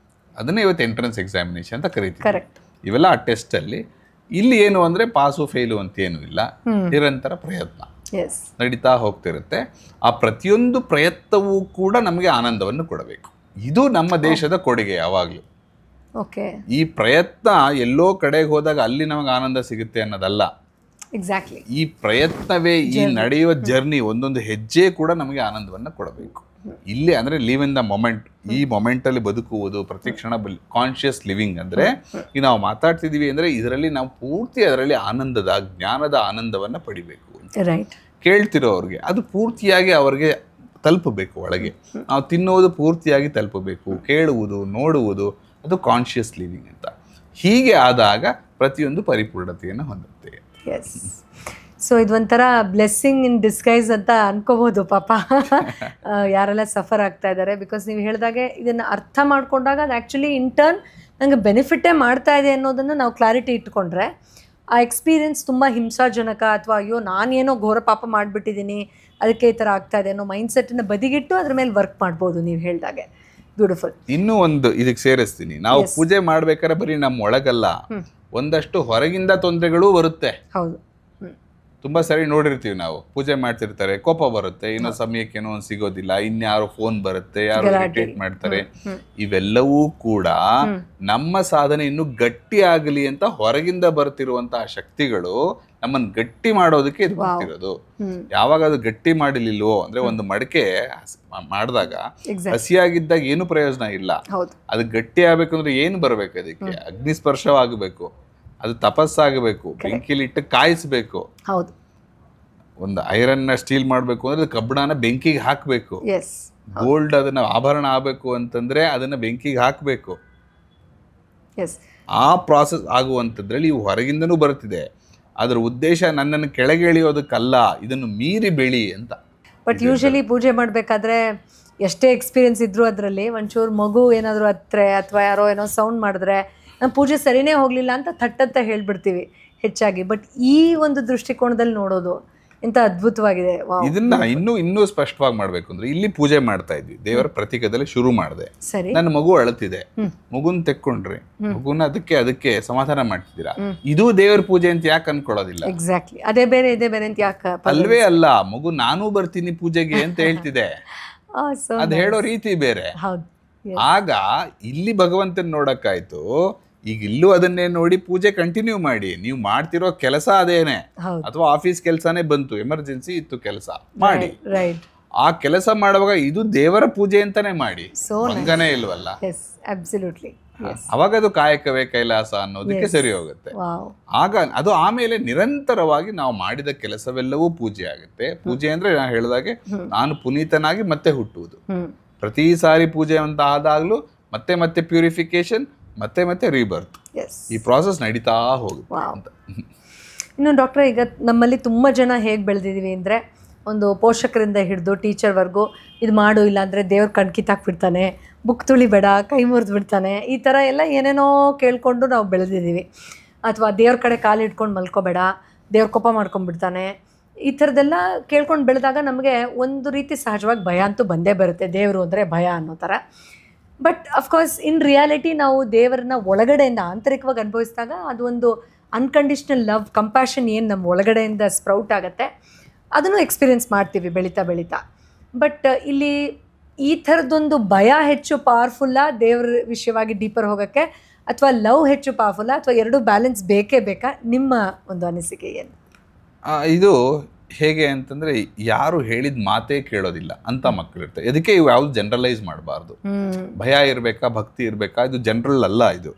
ಅದನ್ನೇ ಇವತ್ತು ಎಂಟ್ರೆನ್ಸ್ ಎಕ್ಸಾಮಿನೇಷನ್ ಅಂತ ಕರೀತೀವಿ. ಇವೆಲ್ಲ ಆ ಟೆಸ್ಟ್ ಅಲ್ಲಿ. ಇಲ್ಲಿ ಏನು ಅಂದ್ರೆ ಪಾಸು ಫೇಲು ಅಂತ ಏನು ಇಲ್ಲ, ನಿರಂತರ ಪ್ರಯತ್ನ ನಡೀತಾ ಹೋಗ್ತಿರುತ್ತೆ. ಆ ಪ್ರತಿಯೊಂದು ಪ್ರಯತ್ನವೂ ಕೂಡ ನಮಗೆ ಆನಂದವನ್ನು ಕೊಡಬೇಕು. ಇದು ನಮ್ಮ ದೇಶದ ಕೊಡುಗೆ ಯಾವಾಗಲೂ. ಈ ಪ್ರಯತ್ನ ಎಲ್ಲೋ ಕಡೆಗೆ ಹೋದಾಗ ಅಲ್ಲಿ ನಮಗೆ ಆನಂದ ಸಿಗುತ್ತೆ ಅನ್ನೋದಲ್ಲ. ಎಕ್ಸಾಕ್ಟ್ಲಿ. ಈ ಪ್ರಯತ್ನವೇ, ಈ ನಡೆಯುವ ಜರ್ನಿ, ಒಂದೊಂದು ಹೆಜ್ಜೆ ಕೂಡ ನಮಗೆ ಆನಂದವನ್ನು ಕೊಡಬೇಕು. ಇಲ್ಲಿ ಅಂದ್ರೆ ಲಿವ್ ಇನ್ ದ ಮೊಮೆಂಟ್, ಈ ಮೊಮೆಂಟ್ ಅಲ್ಲಿ ಬದುಕುವುದು, ಪ್ರತಿಕ್ಷಣ ಕಾನ್ಶಿಯಸ್ ಲಿವಿಂಗ್. ಅಂದ್ರೆ ಈಗ ನಾವು ಮಾತಾಡ್ತಿದೀವಿ ಅಂದ್ರೆ ಇದರಲ್ಲಿ ನಾವು ಪೂರ್ತಿ ಅದರಲ್ಲಿ ಆನಂದದ, ಜ್ಞಾನದ ಆನಂದವನ್ನ ಪಡಿಬೇಕು. ಕೇಳ್ತಿರೋವ್ರಿಗೆ ಅದು ಪೂರ್ತಿಯಾಗಿ ಅವ್ರಿಗೆ ತಲುಪಬೇಕು. ಒಳಗೆ ನಾವು ತಿನ್ನುವುದು ಪೂರ್ತಿಯಾಗಿ ತಲುಪಬೇಕು, ಕೇಳುವುದು, ನೋಡುವುದು, ಅದು ಕಾನ್ಶಿಯಸ್ ಲಿವಿಂಗ್ ಅಂತ. ಹೀಗೆ ಆದಾಗ ಪ್ರತಿಯೊಂದು ಪರಿಪೂರ್ಣತೆಯನ್ನು ಹೊಂದುತ್ತೆ. ಸೊ ಇದೊಂಥರ ಬ್ಲೆಸ್ಸಿಂಗ್ ಇನ್ ಡಿಸ್ಗೈಸ್ ಅಂತ ಅನ್ಕೋಬಹುದು ಪಾಪ ಯಾರೆಲ್ಲ ಸಫರ್ ಆಗ್ತಾ ಇದ್ದಾರೆ. ಬಿಕಾಸ್ ನೀವು ಹೇಳಿದಾಗೆ ಇದನ್ನು ಅರ್ಥ ಮಾಡ್ಕೊಂಡಾಗ ಅದು ಆ್ಯಕ್ಚುಲಿ ಇಂಟರ್ನ್ ನನಗೆ ಬೆನಿಫಿಟೇ ಮಾಡ್ತಾ ಇದೆ ಅನ್ನೋದನ್ನು ನಾವು ಕ್ಲಾರಿಟಿ ಇಟ್ಕೊಂಡ್ರೆ, ಆ ಎಕ್ಸ್ಪೀರಿಯನ್ಸ್ ತುಂಬ ಹಿಂಸಾಜನಕ ಅಥವಾ ಅಯ್ಯೋ ನಾನೇನೋ ಘೋರ ಪಾಪ ಮಾಡಿಬಿಟ್ಟಿದ್ದೀನಿ ಅದಕ್ಕೆ ಈ ಥರ ಆಗ್ತಾ ಇದೆ ಅನ್ನೋ ಮೈಂಡ್ಸೆಟ್ಟನ್ನು ಬದಿಗಿಟ್ಟು ಅದ್ರ ಮೇಲೆ ವರ್ಕ್ ಮಾಡ್ಬೋದು ನೀವು ಹೇಳಿದಾಗೆ. ಬ್ಯೂಟಿಫುಲ್. ಇನ್ನೂ ಒಂದು ಇದಕ್ಕೆ ಸೇರಿಸ್ತೀನಿ, ನಾವು ಪೂಜೆ ಮಾಡ್ಬೇಕಾದ್ರೆ ಬರೀ ನಮ್ಮ ಒಳಗಲ್ಲ, ಒಂದಷ್ಟು ಹೊರಗಿಂದ ತೊಂದರೆಗಳು ಬರುತ್ತೆ. ಹೌದು, ತುಂಬಾ ಸರಿ ನೋಡಿರ್ತೀವಿ ನಾವು. ಪೂಜೆ ಮಾಡ್ತಿರ್ತಾರೆ, ಕೋಪ ಬರುತ್ತೆ, ಇನ್ನೊಂದು ಸಮಯಕ್ಕೆ ಏನೋ ಒಂದು ಸಿಗೋದಿಲ್ಲ, ಇನ್ಯಾರೋ ಫೋನ್ ಬರುತ್ತೆ, ಯಾರೋ ಇರಿಟೇಟ್ ಮಾಡ್ತಾರೆ. ಇವೆಲ್ಲವೂ ಕೂಡ ನಮ್ಮ ಸಾಧನೆ ಇನ್ನೂ ಗಟ್ಟಿ ಆಗಲಿ ಅಂತ ಹೊರಗಿಂದ ಬರ್ತಿರುವಂತಹ ಶಕ್ತಿಗಳು ನಮ್ಮನ್ನ ಗಟ್ಟಿ ಮಾಡೋದಕ್ಕೆ ಇದು ಬರ್ತಿರೋದು. ಯಾವಾಗ ಅದು ಗಟ್ಟಿ ಮಾಡಿಲಿಲ್ವೋ ಅಂದ್ರೆ, ಒಂದು ಮಡಕೆ ಮಾಡಿದಾಗ ಹಸಿಯಾಗಿದ್ದಾಗ ಏನು ಪ್ರಯೋಜನ ಇಲ್ಲ. ಅದು ಗಟ್ಟಿ ಆಗ್ಬೇಕಂದ್ರೆ ಏನು ಬರ್ಬೇಕು? ಅದಕ್ಕೆ ಅಗ್ನಿಸ್ಪರ್ಶವಾಗಬೇಕು, ಅದು ತಪಸ್ಸಾಗಬೇಕು, ಬೆಂಕಿಲಿ ಇಟ್ಟು ಕಾಯಿಸ್ಬೇಕು. ಒಂದು ಐರನ್ ಸ್ಟೀಲ್ ಮಾಡ್ಬೇಕು ಅಂದ್ರೆ ಕಬ್ಬಿಣನ ಬೆಂಕಿಗೆ ಹಾಕ್ಬೇಕು. ಗೋಲ್ಡ್ ಅದನ್ನ ಆಭರಣ ಆಗ್ಬೇಕು ಅಂತಂದ್ರೆ ಅದನ್ನ ಬೆಂಕಿಗೆ ಹಾಕ್ಬೇಕು. ಆ ಪ್ರಾಸೆಸ್ ಆಗುವಂತದ್ರಲ್ಲಿ ಇವು ಹೊರಗಿಂದನೂ ಬರ್ತಿದೆ. ಅದ್ರ ಉದ್ದೇಶ ನನ್ನನ್ನು ಕೆಳಗೆ ಎಳೆಯೋದಕ್ಕಲ್ಲ, ಇದನ್ನು ಮೀರಿ ಬೆಳಿ ಅಂತ. ಬಟ್ ಯೂಶಲಿ ಪೂಜೆ ಮಾಡ್ಬೇಕಾದ್ರೆ ಎಷ್ಟೇ ಎಕ್ಸ್ಪೀರಿಯನ್ಸ್ ಇದ್ರು ಅದರಲ್ಲಿ ಒಂಚೂರು ಮಗು ಏನಾದ್ರು ಹತ್ರೆ ಅಥವಾ ಯಾರೋ ಏನೋ ಸೌಂಡ್ ಮಾಡಿದ್ರೆ ನಮ್ಮ ಪೂಜೆ ಸರಿನೇ ಹೋಗಲಿಲ್ಲ ಅಂತ ಥಟ್ಟಂತ ಹೇಳ್ಬಿಡ್ತೀವಿ ಹೆಚ್ಚಾಗಿ. ಬಟ್ ಈ ಒಂದು ದೃಷ್ಟಿಕೋನದಲ್ಲಿ ನೋಡೋದು ಎಂತ ಅದ್ಭುತವಾಗಿದೆ. ಇದನ್ನ ಇನ್ನೂ ಸ್ಪಷ್ಟವಾಗಿ ಮಾಡ್ಬೇಕು ಅಂದ್ರೆ, ಇಲ್ಲಿ ಪೂಜೆ ಮಾಡ್ತಾ ಇದ್ವಿ, ದೇವರ ಪ್ರತೀಕದಲ್ಲಿ ಶುರು ಮಾಡಿದೆ, ನನ್ನ ಮಗು ಅಳುತ್ತಿದೆ, ಮಗುನ್ ತೆಕ್ಕೊಂಡ್ರಿ, ಮಗುನ ಅದಕ್ಕೆ ಸಮಾಧಾನ ಮಾಡ್ತಿದ್ದೀರಾ, ಇದು ದೇವರ ಪೂಜೆ ಅಂತ ಯಾಕೆ ಅನ್ಕೊಳ್ಳೋದಿಲ್ಲ? ಎಕ್ಸಾಕ್ಟ್ಲಿ, ಅದೇ ಬೇರೆ ಇದೇ ಬೇರೆ ಅಂತ ಯಾಕೆ? ಅಲ್ವೇ ಅಲ್ಲ, ಮಗು ನಾನು ಬರ್ತೀನಿ ಪೂಜೆಗೆ ಅಂತ ಹೇಳ್ತಿದೆ, ಅದ್ ಹೇಳೋ ರೀತಿ ಬೇರೆ. ಆಗ ಇಲ್ಲಿ ಭಗವಂತನ್ ನೋಡಕ್ಕಾಯ್ತು, ಈಗ ಇಲ್ಲೂ ಅದನ್ನೇ ನೋಡಿ ಪೂಜೆ ಕಂಟಿನ್ಯೂ ಮಾಡಿ. ನೀವು ಮಾಡ್ತಿರೋ ಕೆಲಸ ಅದೇನೆ, ಅಥವಾ ಆಫೀಸ್ ಕೆಲಸನೇ ಬಂತು, ಎಮರ್ಜೆನ್ಸಿ ಇತ್ತು, ಕೆಲಸ ಮಾಡಿ. ಆ ಕೆಲಸ ಮಾಡುವಾಗ ಇದು ದೇವರ ಪೂಜೆ ಅಂತಾನೆ ಮಾಡಿ, ಭಂಗನೇ ಇಲ್ವಲ್ಲ. ಅವಾಗ ಅದು ಕಾಯಕವೇ ಕೈಲಾಸ ಅನ್ನೋದಕ್ಕೆ ಸರಿ ಹೋಗುತ್ತೆ. ಆಗ ಅದು ಆಮೇಲೆ ನಿರಂತರವಾಗಿ ನಾವು ಮಾಡಿದ ಕೆಲಸವೆಲ್ಲವೂ ಪೂಜೆ ಆಗುತ್ತೆ. ಪೂಜೆ ಅಂದ್ರೆ ನಾನು ಹೇಳಿದಾಗೆ ನಾನು ಪುನೀತನಾಗಿ ಮತ್ತೆ ಹುಟ್ಟುವುದು. ಪ್ರತಿ ಸಾರಿ ಪೂಜೆ ಅಂತ ಆದಾಗ್ಲೂ ಮತ್ತೆ ಮತ್ತೆ ಪ್ಯೂರಿಫಿಕೇಶನ್, ಮತ್ತೆ ಮತ್ತೆ ರೀಬರ್ತ್, ಈ ಪ್ರಾಸೆಸ್ ನಡೀತಾ ಹೋಗುತ್ತೆ ಅಂತ. ಇನ್ನು ಡಾಕ್ಟರ್, ಈಗ ನಮ್ಮಲ್ಲಿ ತುಂಬ ಜನ ಹೇಗೆ ಬೆಳೆದಿದ್ದೀವಿ ಅಂದರೆ, ಒಂದು ಪೋಷಕರಿಂದ ಹಿಡಿದು ಟೀಚರ್ವರೆಗೂ ಇದು ಮಾಡು, ಇಲ್ಲಾಂದರೆ ದೇವ್ರ ಕಣ್ ಕಿತ್ತಾಕ್ಬಿಡ್ತಾನೆ, ಬುಕ್ ತುಳಿಬೇಡ, ಕೈ ಮುರಿದು ಬಿಡ್ತಾನೆ, ಈ ಥರ ಎಲ್ಲ ಏನೇನೋ ಕೇಳಿಕೊಂಡು ನಾವು ಬೆಳೆದಿದ್ದೀವಿ. ಅಥವಾ ದೇವ್ರ ಕಡೆ ಕಾಲು ಇಟ್ಕೊಂಡು ಮಲ್ಕೋಬೇಡ, ದೇವ್ರ ಕೋಪ ಮಾಡ್ಕೊಂಡ್ಬಿಡ್ತಾನೆ, ಈ ಥರದ್ದೆಲ್ಲ ಕೇಳ್ಕೊಂಡು ಬೆಳೆದಾಗ ನಮಗೆ ಒಂದು ರೀತಿ ಸಹಜವಾಗಿ ಭಯ ಅಂತೂ ಬಂದೇ ಬರುತ್ತೆ, ದೇವರು ಅಂದರೆ ಭಯ ಅನ್ನೋ ಥರ. ಬಟ್ ಅಫ್ಕೋರ್ಸ್ ಇನ್ ರಿಯಾಲಿಟಿ ನಾವು ದೇವರನ್ನ ಒಳಗಡೆಯಿಂದ ಆಂತರಿಕವಾಗಿ ಅನುಭವಿಸಿದಾಗ ಅದು ಒಂದು ಅನ್ಕಂಡೀಷ್ನಲ್ ಲವ್, ಕಂಪ್ಯಾಷನ್ ಏನು ನಮ್ಮ ಒಳಗಡೆಯಿಂದ ಸ್ಪ್ರೌಟ್ ಆಗುತ್ತೆ, ಅದನ್ನು ಎಕ್ಸ್ಪೀರಿಯೆನ್ಸ್ ಮಾಡ್ತೀವಿ ಬೆಳೀತಾ ಬೆಳೀತಾ. ಬಟ್ ಇಲ್ಲಿ ಈ ಥರದ್ದೊಂದು ಭಯ ಹೆಚ್ಚು ಪವರ್ಫುಲ್ಲಾ ದೇವ್ರ ವಿಷಯವಾಗಿ ಡೀಪರ್ ಹೋಗೋಕ್ಕೆ, ಅಥವಾ ಲವ್ ಹೆಚ್ಚು ಪವರ್ಫುಲ್ಲಾ, ಅಥವಾ ಎರಡೂ ಬ್ಯಾಲೆನ್ಸ್ ಬೇಕೇ ಬೇಕಾ? ನಿಮ್ಮ ಒಂದು ಅನಿಸಿಕೆ ಏನು? ಇದು ಹೇಗೆ ಅಂತಂದ್ರೆ ಯಾರು ಹೇಳಿದ ಮಾತೇ ಕೇಳೋದಿಲ್ಲ ಅಂತ ಮಕ್ಕಳು ಇರ್ತಾರೆ. ಅದಕ್ಕೆ ಇವು ಯಾವ್ದು ಜನರಲೈಸ್ ಮಾಡಬಾರ್ದು. ಭಯ ಇರ್ಬೇಕಾ, ಭಕ್ತಿ ಇರ್ಬೇಕಾ, ಇದು ಜನರಲ್ ಅಲ್ಲ. ಇದು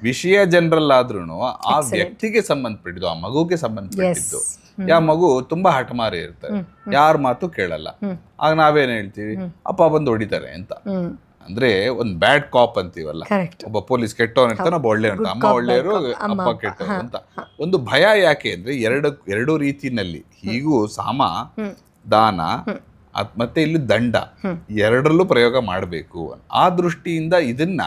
ವಿಷಯ ಜನರಲ್ ಆದ್ರೂ ಆ ವ್ಯಕ್ತಿಗೆ ಸಂಬಂಧಪಟ್ಟಿದ್ದು, ಆ ಮಗುಗೆ ಸಂಬಂಧಪಟ್ಟಿದ್ದು. ಯಾವ ಮಗು ತುಂಬಾ ಹಠಮಾರಿ ಇರ್ತಾರೆ, ಯಾರ ಮಾತು ಕೇಳಲ್ಲ, ಆಗ ನಾವೇನ್ ಹೇಳ್ತೀವಿ, ಅಪ್ಪ ಬಂದು ಹೊಡಿತಾರೆ ಅಂತ. ಅಂದ್ರೆ ಒಂದ್ ಬ್ಯಾಡ್ ಕಾಪ್ ಅಂತೀವಲ್ಲ, ಒಬ್ಬ ಪೊಲೀಸ್ ಕೆಟ್ಟವನ್ ಇರ್ತಾನೆ, ಒಬ್ಬ ಒಳ್ಳೆ ಇರ್ತಾನೆ, ಅಮ್ಮ ಒಳ್ಳೆಯವರು, ಅಪ್ಪ ಕೆಟ್ಟವರು ಅಂತ. ಒಂದು ಭಯ ಯಾಕೆ ಅಂದ್ರೆ ಎರಡು ರೀತಿನಲ್ಲಿ, ಹೀಗೂ ಸಾಮ, ದಾನ ಮತ್ತೆ ಇಲ್ಲಿ ದಂಡ, ಎರಡರಲ್ಲೂ ಪ್ರಯೋಗ ಮಾಡಬೇಕು. ಆ ದೃಷ್ಟಿಯಿಂದ ಇದನ್ನ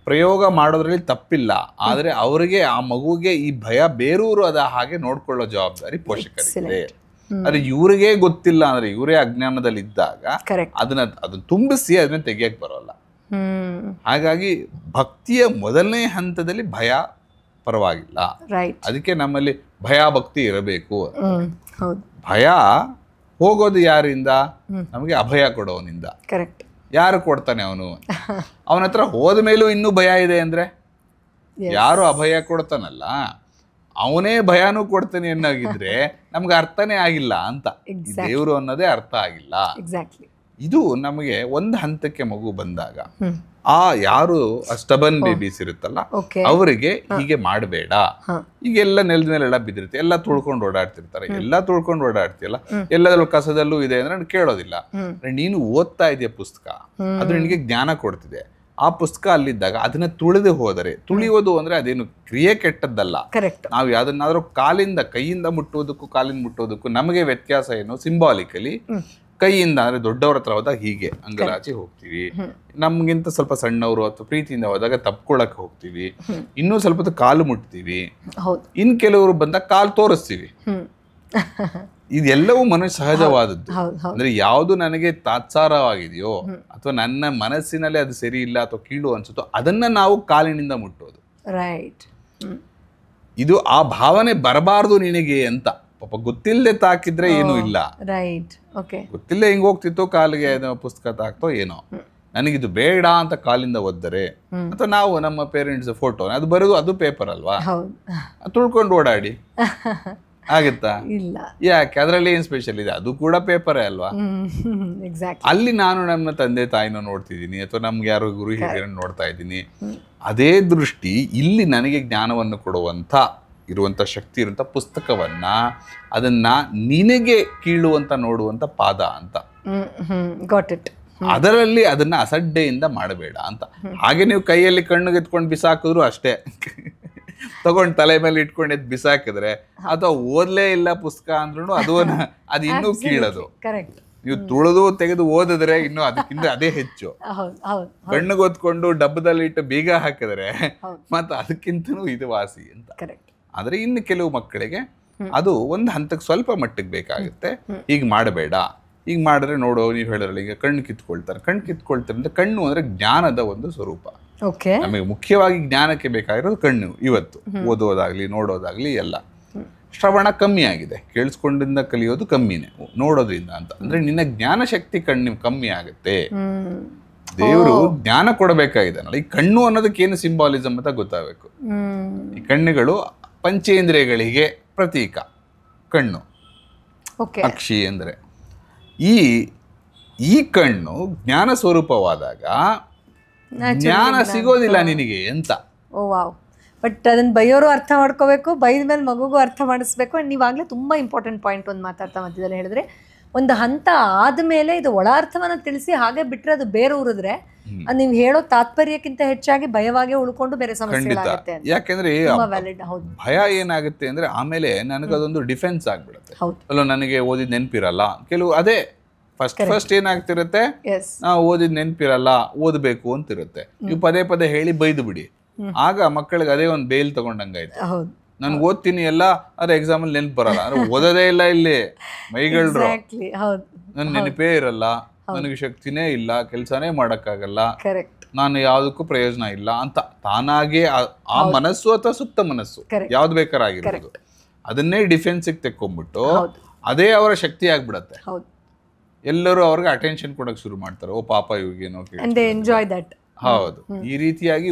ಪ್ರಯೋಗ ಮಾಡೋದ್ರಲ್ಲಿ ತಪ್ಪಿಲ್ಲ. ಆದ್ರೆ ಅವರಿಗೆ, ಆ ಮಗುಗೆ ಈ ಭಯ ಬೇರೂರು ಅದ ಹಾಗೆ ನೋಡ್ಕೊಳ್ಳೋ ಜವಾಬ್ದಾರಿ ಪೋಷಕರಿಗೆ. ಆದ್ರೆ ಇವ್ರಿಗೆ ಗೊತ್ತಿಲ್ಲ ಅಂದ್ರೆ, ಇವರೇ ಅಜ್ಞಾನದಲ್ಲಿ ಇದ್ದಾಗ ಅದನ್ನ ತುಂಬಿಸಿ ಅದನ್ನ ತೆಗಿಯಕ್ ಬರೋಲ್ಲ. ಹಾಗಾಗಿ ಭಕ್ತಿಯ ಮೊದಲನೇ ಹಂತದಲ್ಲಿ ಭಯ ಪರವಾಗಿಲ್ಲ. ಅದಕ್ಕೆ ನಮ್ಮಲ್ಲಿ ಭಯ ಭಕ್ತಿ ಇರಬೇಕು. ಭಯ ಹೋಗೋದು ಯಾರಿಂದ? ನಮಗೆ ಅಭಯ ಕೊಡೋನಿಂದ. ಯಾರು ಕೊಡ್ತಾನೆ ಅವನು? ಅವನ ಹತ್ರ ಹೋದ ಮೇಲೂ ಇನ್ನೂ ಭಯ ಇದೆ ಅಂದ್ರೆ, ಯಾರು ಅಭಯ ಕೊಡ್ತಾನಲ್ಲ ಅವನೇ ಭಯನೂ ಕೊಡ್ತಾನೆ ಅನ್ನೋಗಿದ್ರೆ ನಮ್ಗೆ ಅರ್ಥನೇ ಆಗಿಲ್ಲ ಅಂತ. ದೇವರು ಅನ್ನೋದೇ ಅರ್ಥ ಆಗಿಲ್ಲ. ಇದು ನಮಗೆ ಒಂದು ಹಂತಕ್ಕೆ ಮಗು ಬಂದಾಗ, ಆ ಯಾರು ಸ್ಟಬನ್ ಬೇಬೀಸ್ ಇರುತ್ತಲ್ಲ ಅವರಿಗೆ ಹೀಗೆ ಮಾಡಬೇಡ, ಈಗೆಲ್ಲ ನೆಲದ ಮೇಲೆಲ್ಲ ಬಿದ್ದಿರುತ್ತೆ, ಎಲ್ಲ ತುಳ್ಕೊಂಡು ಓಡಾಡ್ತಿರ್ತಾರೆ, ಎಲ್ಲ ತುಳ್ಕೊಂಡು ಓಡಾಡ್ತಿಯಲ್ಲ, ಎಲ್ಲದ್ರಲ್ಲಿ ಕಸದಲ್ಲೂ ಇದೆ ಅಂದ್ರೆ ಕೇಳೋದಿಲ್ಲ. ನೀನು ಓದ್ತಾ ಇದೆಯ ಪುಸ್ತಕ, ಅದು ನಿನಗೆ ಜ್ಞಾನ ಕೊಡ್ತಿದೆ. ಆ ಪುಸ್ತಕ ಅಲ್ಲಿದ್ದಾಗ ಅದನ್ನ ತುಳಿದು ಹೋದರೆ, ತುಳಿಯೋದು ಅಂದ್ರೆ ಅದೇನು ಕ್ರಿಯೆ ಕೆಟ್ಟದ್ದಲ್ಲ. ನಾವು ಯಾವ್ದನ್ನಾದ್ರೂ ಕೈಯಿಂದ ಮುಟ್ಟುವುದಕ್ಕೂ ಕಾಲಿಂದ ಮುಟ್ಟುವುದಕ್ಕೂ ನಮಗೆ ವ್ಯತ್ಯಾಸ ಏನು? ಸಿಂಬಾಲಿಕಲಿ ಕೈಯಿಂದ ಅಂದ್ರೆ ದೊಡ್ಡವ್ರ ಹತ್ರ ಹೋದಾಗ ಹೀಗೆ ಅಂಗಲಾಚಿ ಹೋಗ್ತೀವಿ, ನಮ್ಗಿಂತ ಸ್ವಲ್ಪ ಸಣ್ಣವರು ಅಥವಾ ಪ್ರೀತಿಯಿಂದ ಹೋದಾಗ ತಪ್ಕೊಳಕ್ ಹೋಗ್ತೀವಿ, ಇನ್ನೂ ಸ್ವಲ್ಪ ಕಾಲು ಮುಟ್ತೀವಿ, ಇನ್ ಕೆಲವರು ಬಂದಾಗ ಕಾಲು ತೋರಿಸ್ತೀವಿ. ಇದೆಲ್ಲವೂ ಮನುಷ್ಯ ಸಹಜವಾದದ್ದು. ಅಂದ್ರೆ ಯಾವುದು ನನಗೆ ತಾತ್ಸಾರವಾಗಿದೆಯೋ ಅಥವಾ ನನ್ನ ಮನಸ್ಸಿನಲ್ಲಿ ಅದು ಸರಿ ಇಲ್ಲ ಅಥವಾ ಕೀಳು ಅನ್ಸುತ್ತೋ ಅದನ್ನ ನಾವು ಕಾಲಿನಿಂದ ಮುಟ್ಟೋದು. ಇದು ಆ ಭಾವನೆ ಬರಬಾರ್ದು ನಿನಗೆ ಅಂತ. ಪಾಪ ಗೊತ್ತಿಲ್ಲದೆ ತಾಕಿದ್ರೆ ಏನೂ ಇಲ್ಲ, ಗೊತ್ತಿಲ್ಲದೆ ಹಿಂಗ್ ಹೋಗ್ತಿತ್ತು ಕಾಲಿಗೆ ಪುಸ್ತಕ ತಾಕ್ತೋ ಏನೋ. ನನಗಿದು ಬೇಡ ಅಂತ ಕಾಲಿಂದ ಒದ್ದರೆ, ಅಥವಾ ನಾವು ನಮ್ಮ ಪೇರೆಂಟ್ಸ್ ಫೋಟೋ ಅದು ಬರೋದು, ಅದು ಪೇಪರ್ ಅಲ್ವಾ, ತುಳ್ಕೊಂಡು ಓಡಾಡಿ ಆಗತ್ತಾ? ಇಲ್ಲ. ಯಾಕೆ? ಅದ್ರಲ್ಲಿ ಏನ್ ಸ್ಪೆಷಲ್ ಇದೆ? ಅದು ಕೂಡ ಪೇಪರೇ ಅಲ್ವಾ. ಅಲ್ಲಿ ನಾನು ನಮ್ಮ ತಂದೆ ತಾಯಿನ ನೋಡ್ತಿದ್ದೀನಿ, ಅಥವಾ ನಮ್ಗೆ ಯಾರೋ ಗುರು ಹಿರಿಯರನ್ನು ನೋಡ್ತಾ ಇದ್ದೀನಿ. ಅದೇ ದೃಷ್ಟಿ ಇಲ್ಲಿ ನನಗೆ ಜ್ಞಾನವನ್ನು ಕೊಡುವಂತ ಇರುವಂತ ಶಕ್ತಿ ಇರುವಂತ ಪುಸ್ತಕವನ್ನ, ಅದನ್ನ ನಿನಗೆ ಕೀಳುವಂತ ನೋಡುವಂತ ಪಾದ ಅಂತ. ಅದರಲ್ಲಿ ಅದನ್ನ ಅಸಡ್ಡೆಯಿಂದ ಮಾಡಬೇಡ ಅಂತ. ಹಾಗೆ ನೀವು ಕೈಯಲ್ಲಿ ಕಣ್ಣಿಗೆ ಎತ್ಕೊಂಡು ಬಿಸಾಕಿದ್ರು ಅಷ್ಟೇ, ತಗೊಂಡ್ ತಲೆ ಮೇಲೆ ಇಟ್ಕೊಂಡು ಎದ್ದು ಬಿಸಾಕಿದ್ರೆ, ಅಥವಾ ಓದ್ಲೇ ಇಲ್ಲ ಪುಸ್ತಕ ಅಂದ್ರೂ ಅದು ಇನ್ನೂ ಕೀಳದು. ನೀವು ತುಳಿದು ತೆಗೆದು ಓದಿದ್ರೆ ಇನ್ನು ಅದಕ್ಕಿಂತ ಅದೇ ಹೆಚ್ಚು. ಕಣ್ಣಿಗೆ ಓದ್ಕೊಂಡು ಡಬ್ಬದಲ್ಲಿ ಇಟ್ಟು ಬೀಗ ಹಾಕಿದ್ರೆ ಮತ್ತೆ ಅದಕ್ಕಿಂತನೂ ಇದು ವಾಸಿ ಅಂತ. ಆದ್ರೆ ಇನ್ನು ಕೆಲವು ಮಕ್ಕಳಿಗೆ ಅದು ಒಂದು ಹಂತಕ್ಕೆ ಸ್ವಲ್ಪ ಮಟ್ಟಿಗೆ ಬೇಕಾಗುತ್ತೆ. ಈಗ ಮಾಡಬೇಡ, ಈಗ ಮಾಡಿದ್ರೆ ನೋಡೋ, ನೀವು ಹೇಳಿದ್ರಲ್ಲ ಈಗ ಕಣ್ಣು ಕಿತ್ಕೊಳ್ತಾರೆ ಅಂದ್ರೆ, ಕಣ್ಣು ಅಂದ್ರೆ ಜ್ಞಾನದ ಒಂದು ಸ್ವರೂಪ. ನಮಗೆ ಮುಖ್ಯವಾಗಿ ಜ್ಞಾನಕ್ಕೆ ಬೇಕಾಗಿರೋದು ಕಣ್ಣು. ಇವತ್ತು ಓದೋದಾಗ್ಲಿ ನೋಡೋದಾಗ್ಲಿ ಎಲ್ಲ. ಶ್ರವಣ ಕಮ್ಮಿ ಆಗಿದೆ, ಕೇಳಿಸ್ಕೊಂಡಿಂದ ಕಲಿಯೋದು ಕಮ್ಮಿನೇ, ನೋಡೋದ್ರಿಂದ ಅಂತ. ಅಂದ್ರೆ ನಿನ್ನ ಜ್ಞಾನ ಶಕ್ತಿ ಕಮ್ಮಿ ಆಗುತ್ತೆ. ದೇವರು ಜ್ಞಾನ ಕೊಡಬೇಕಾಗಿದ್ದಾನಲ್ಲ, ಈ ಕಣ್ಣು ಅನ್ನೋದಕ್ಕೆ ಏನು ಸಿಂಬಾಲಿಸಮ್ ಅಂತ ಗೊತ್ತಾಗಬೇಕು. ಈ ಕಣ್ಣುಗಳು ಪಂಚೇಂದ್ರಿಯಗಳಿಗೆ ಪ್ರತೀಕ. ಕಣ್ಣು ಅಕ್ಷಿ ಅಂದ್ರೆ ಈ ಕಣ್ಣು ಜ್ಞಾನ ಸ್ವರೂಪವಾದಾಗ ಜ್ಞಾನ ಸಿಗೋದಿಲ್ಲ ನಿನಗೆ ಅಂತ. ಬಟ್ ಅದನ್ನ ಬೈಯೋರು ಅರ್ಥ ಮಾಡ್ಕೋಬೇಕು, ಬೈದ ಮೇಲೆ ಮಗುಗೂ ಅರ್ಥ ಮಾಡಿಸ್ಬೇಕು. ನೀವಾಗಲೇ ತುಂಬ ಇಂಪಾರ್ಟೆಂಟ್ ಪಾಯಿಂಟ್ ಒಂದು ಮಾತಾಡ್ತಾ ಮಧ್ಯದಲ್ಲಿ ಹೇಳಿದ್ರೆ, ಒಂದು ಹಂತ ಆದ್ಮೇಲೆ ಇದು ಒಳಾರ್ಥವನ್ನ ತಿಳಿಸಿ ಹಾಗೆ ಬಿಟ್ರೆ ಅದು ಬೇರೆ ಊರಿದ್ರೆ ನೀವು ಹೇಳೋ ತಾತ್ಪರ್ಯಕ್ಕಿಂತ ಹೆಚ್ಚಾಗಿ ಭಯವಾಗೇ ಉಳ್ಕೊಂಡು ಬೇರೆ ಸಮಸ್ಯೆಗಳಾಗುತ್ತೆ ಅಂತ. ಯಾಕೆಂದ್ರೆ ವ್ಯಾಲಿಡ್. ಹೌದು. ಭಯ ಏನಾಗುತ್ತೆ ಅಂದ್ರೆ ಆಮೇಲೆ ನನಗದೊಂದು ಡಿಫೆನ್ಸ್ ಆಗ್ಬಿಡುತ್ತೆ. ಹೌದು. ಅಲ್ಲ ನನಗೆ ಓದಿದ್ ನೆನಪಿರಲ್ಲ ಕೆಲವು, ಅದೇ ಫಸ್ಟ್ ಏನಾಗ್ತಿರುತ್ತೆ, ನಾವು ಓದಿದ್ ನೆನಪಿರಲ್ಲ, ಓದ್ಬೇಕು ಅಂತಿರುತ್ತೆ. ನೀವು ಪದೇ ಪದೇ ಹೇಳಿ ಬೈದು ಬಿಡಿ, ಆಗ ಮಕ್ಕಳಿಗೆ ಅದೇ ಒಂದು ಬೇಲ್ ತಗೊಂಡಂಗಾಯ್ತು. ನನ್ಗೆ ಓದ್ತೀನಿ ಎಲ್ಲ, ಅದ್ರ ಎಕ್ಸಾಮ್ ಅಲ್ಲಿ ನೆನಪು ಬರಲ್ಲ, ಅಂದ್ರೆ ಓದೋದೇ ಇಲ್ಲ, ಇಲ್ಲಿ ಮೈಗಳ್ರು, ನನ್ ನೆನಪೇ ಇರಲ್ಲ, ನನಗೆ ಶಕ್ತಿನೇ ಇಲ್ಲ, ಕೆಲ್ಸಾನೇ ಮಾಡಕ್ಕಾಗಲ್ಲ, ನಾನು ಯಾವ್ದಕ್ಕೂ ಪ್ರಯೋಜನ ಇಲ್ಲ ಅಂತ ತಾನಾಗೆ ಆ ಮನಸ್ಸು ಅಥವಾ ಸುತ್ತ ಮನಸ್ಸು ಯಾವ್ದು ಬೇಕಾರಾಗಿರ್ಬೋದು ಅದನ್ನೇ ಡಿಫೆನ್ಸಿಗೆ ತೆಕ್ಕೊಂಡ್ಬಿಟ್ಟು ಅದೇ ಅವರ ಶಕ್ತಿ ಆಗ್ಬಿಡತ್ತೆ. ಎಲ್ಲರೂ ಅವ್ರಿಗೆ ಅಟೆನ್ಷನ್ ಕೊಡಕ್ ಶುರು ಮಾಡ್ತಾರೆ. ಓ ಪಾಪ ಇವಾಗೇನೋ. ಹೌದು. ಈ ರೀತಿಯಾಗಿ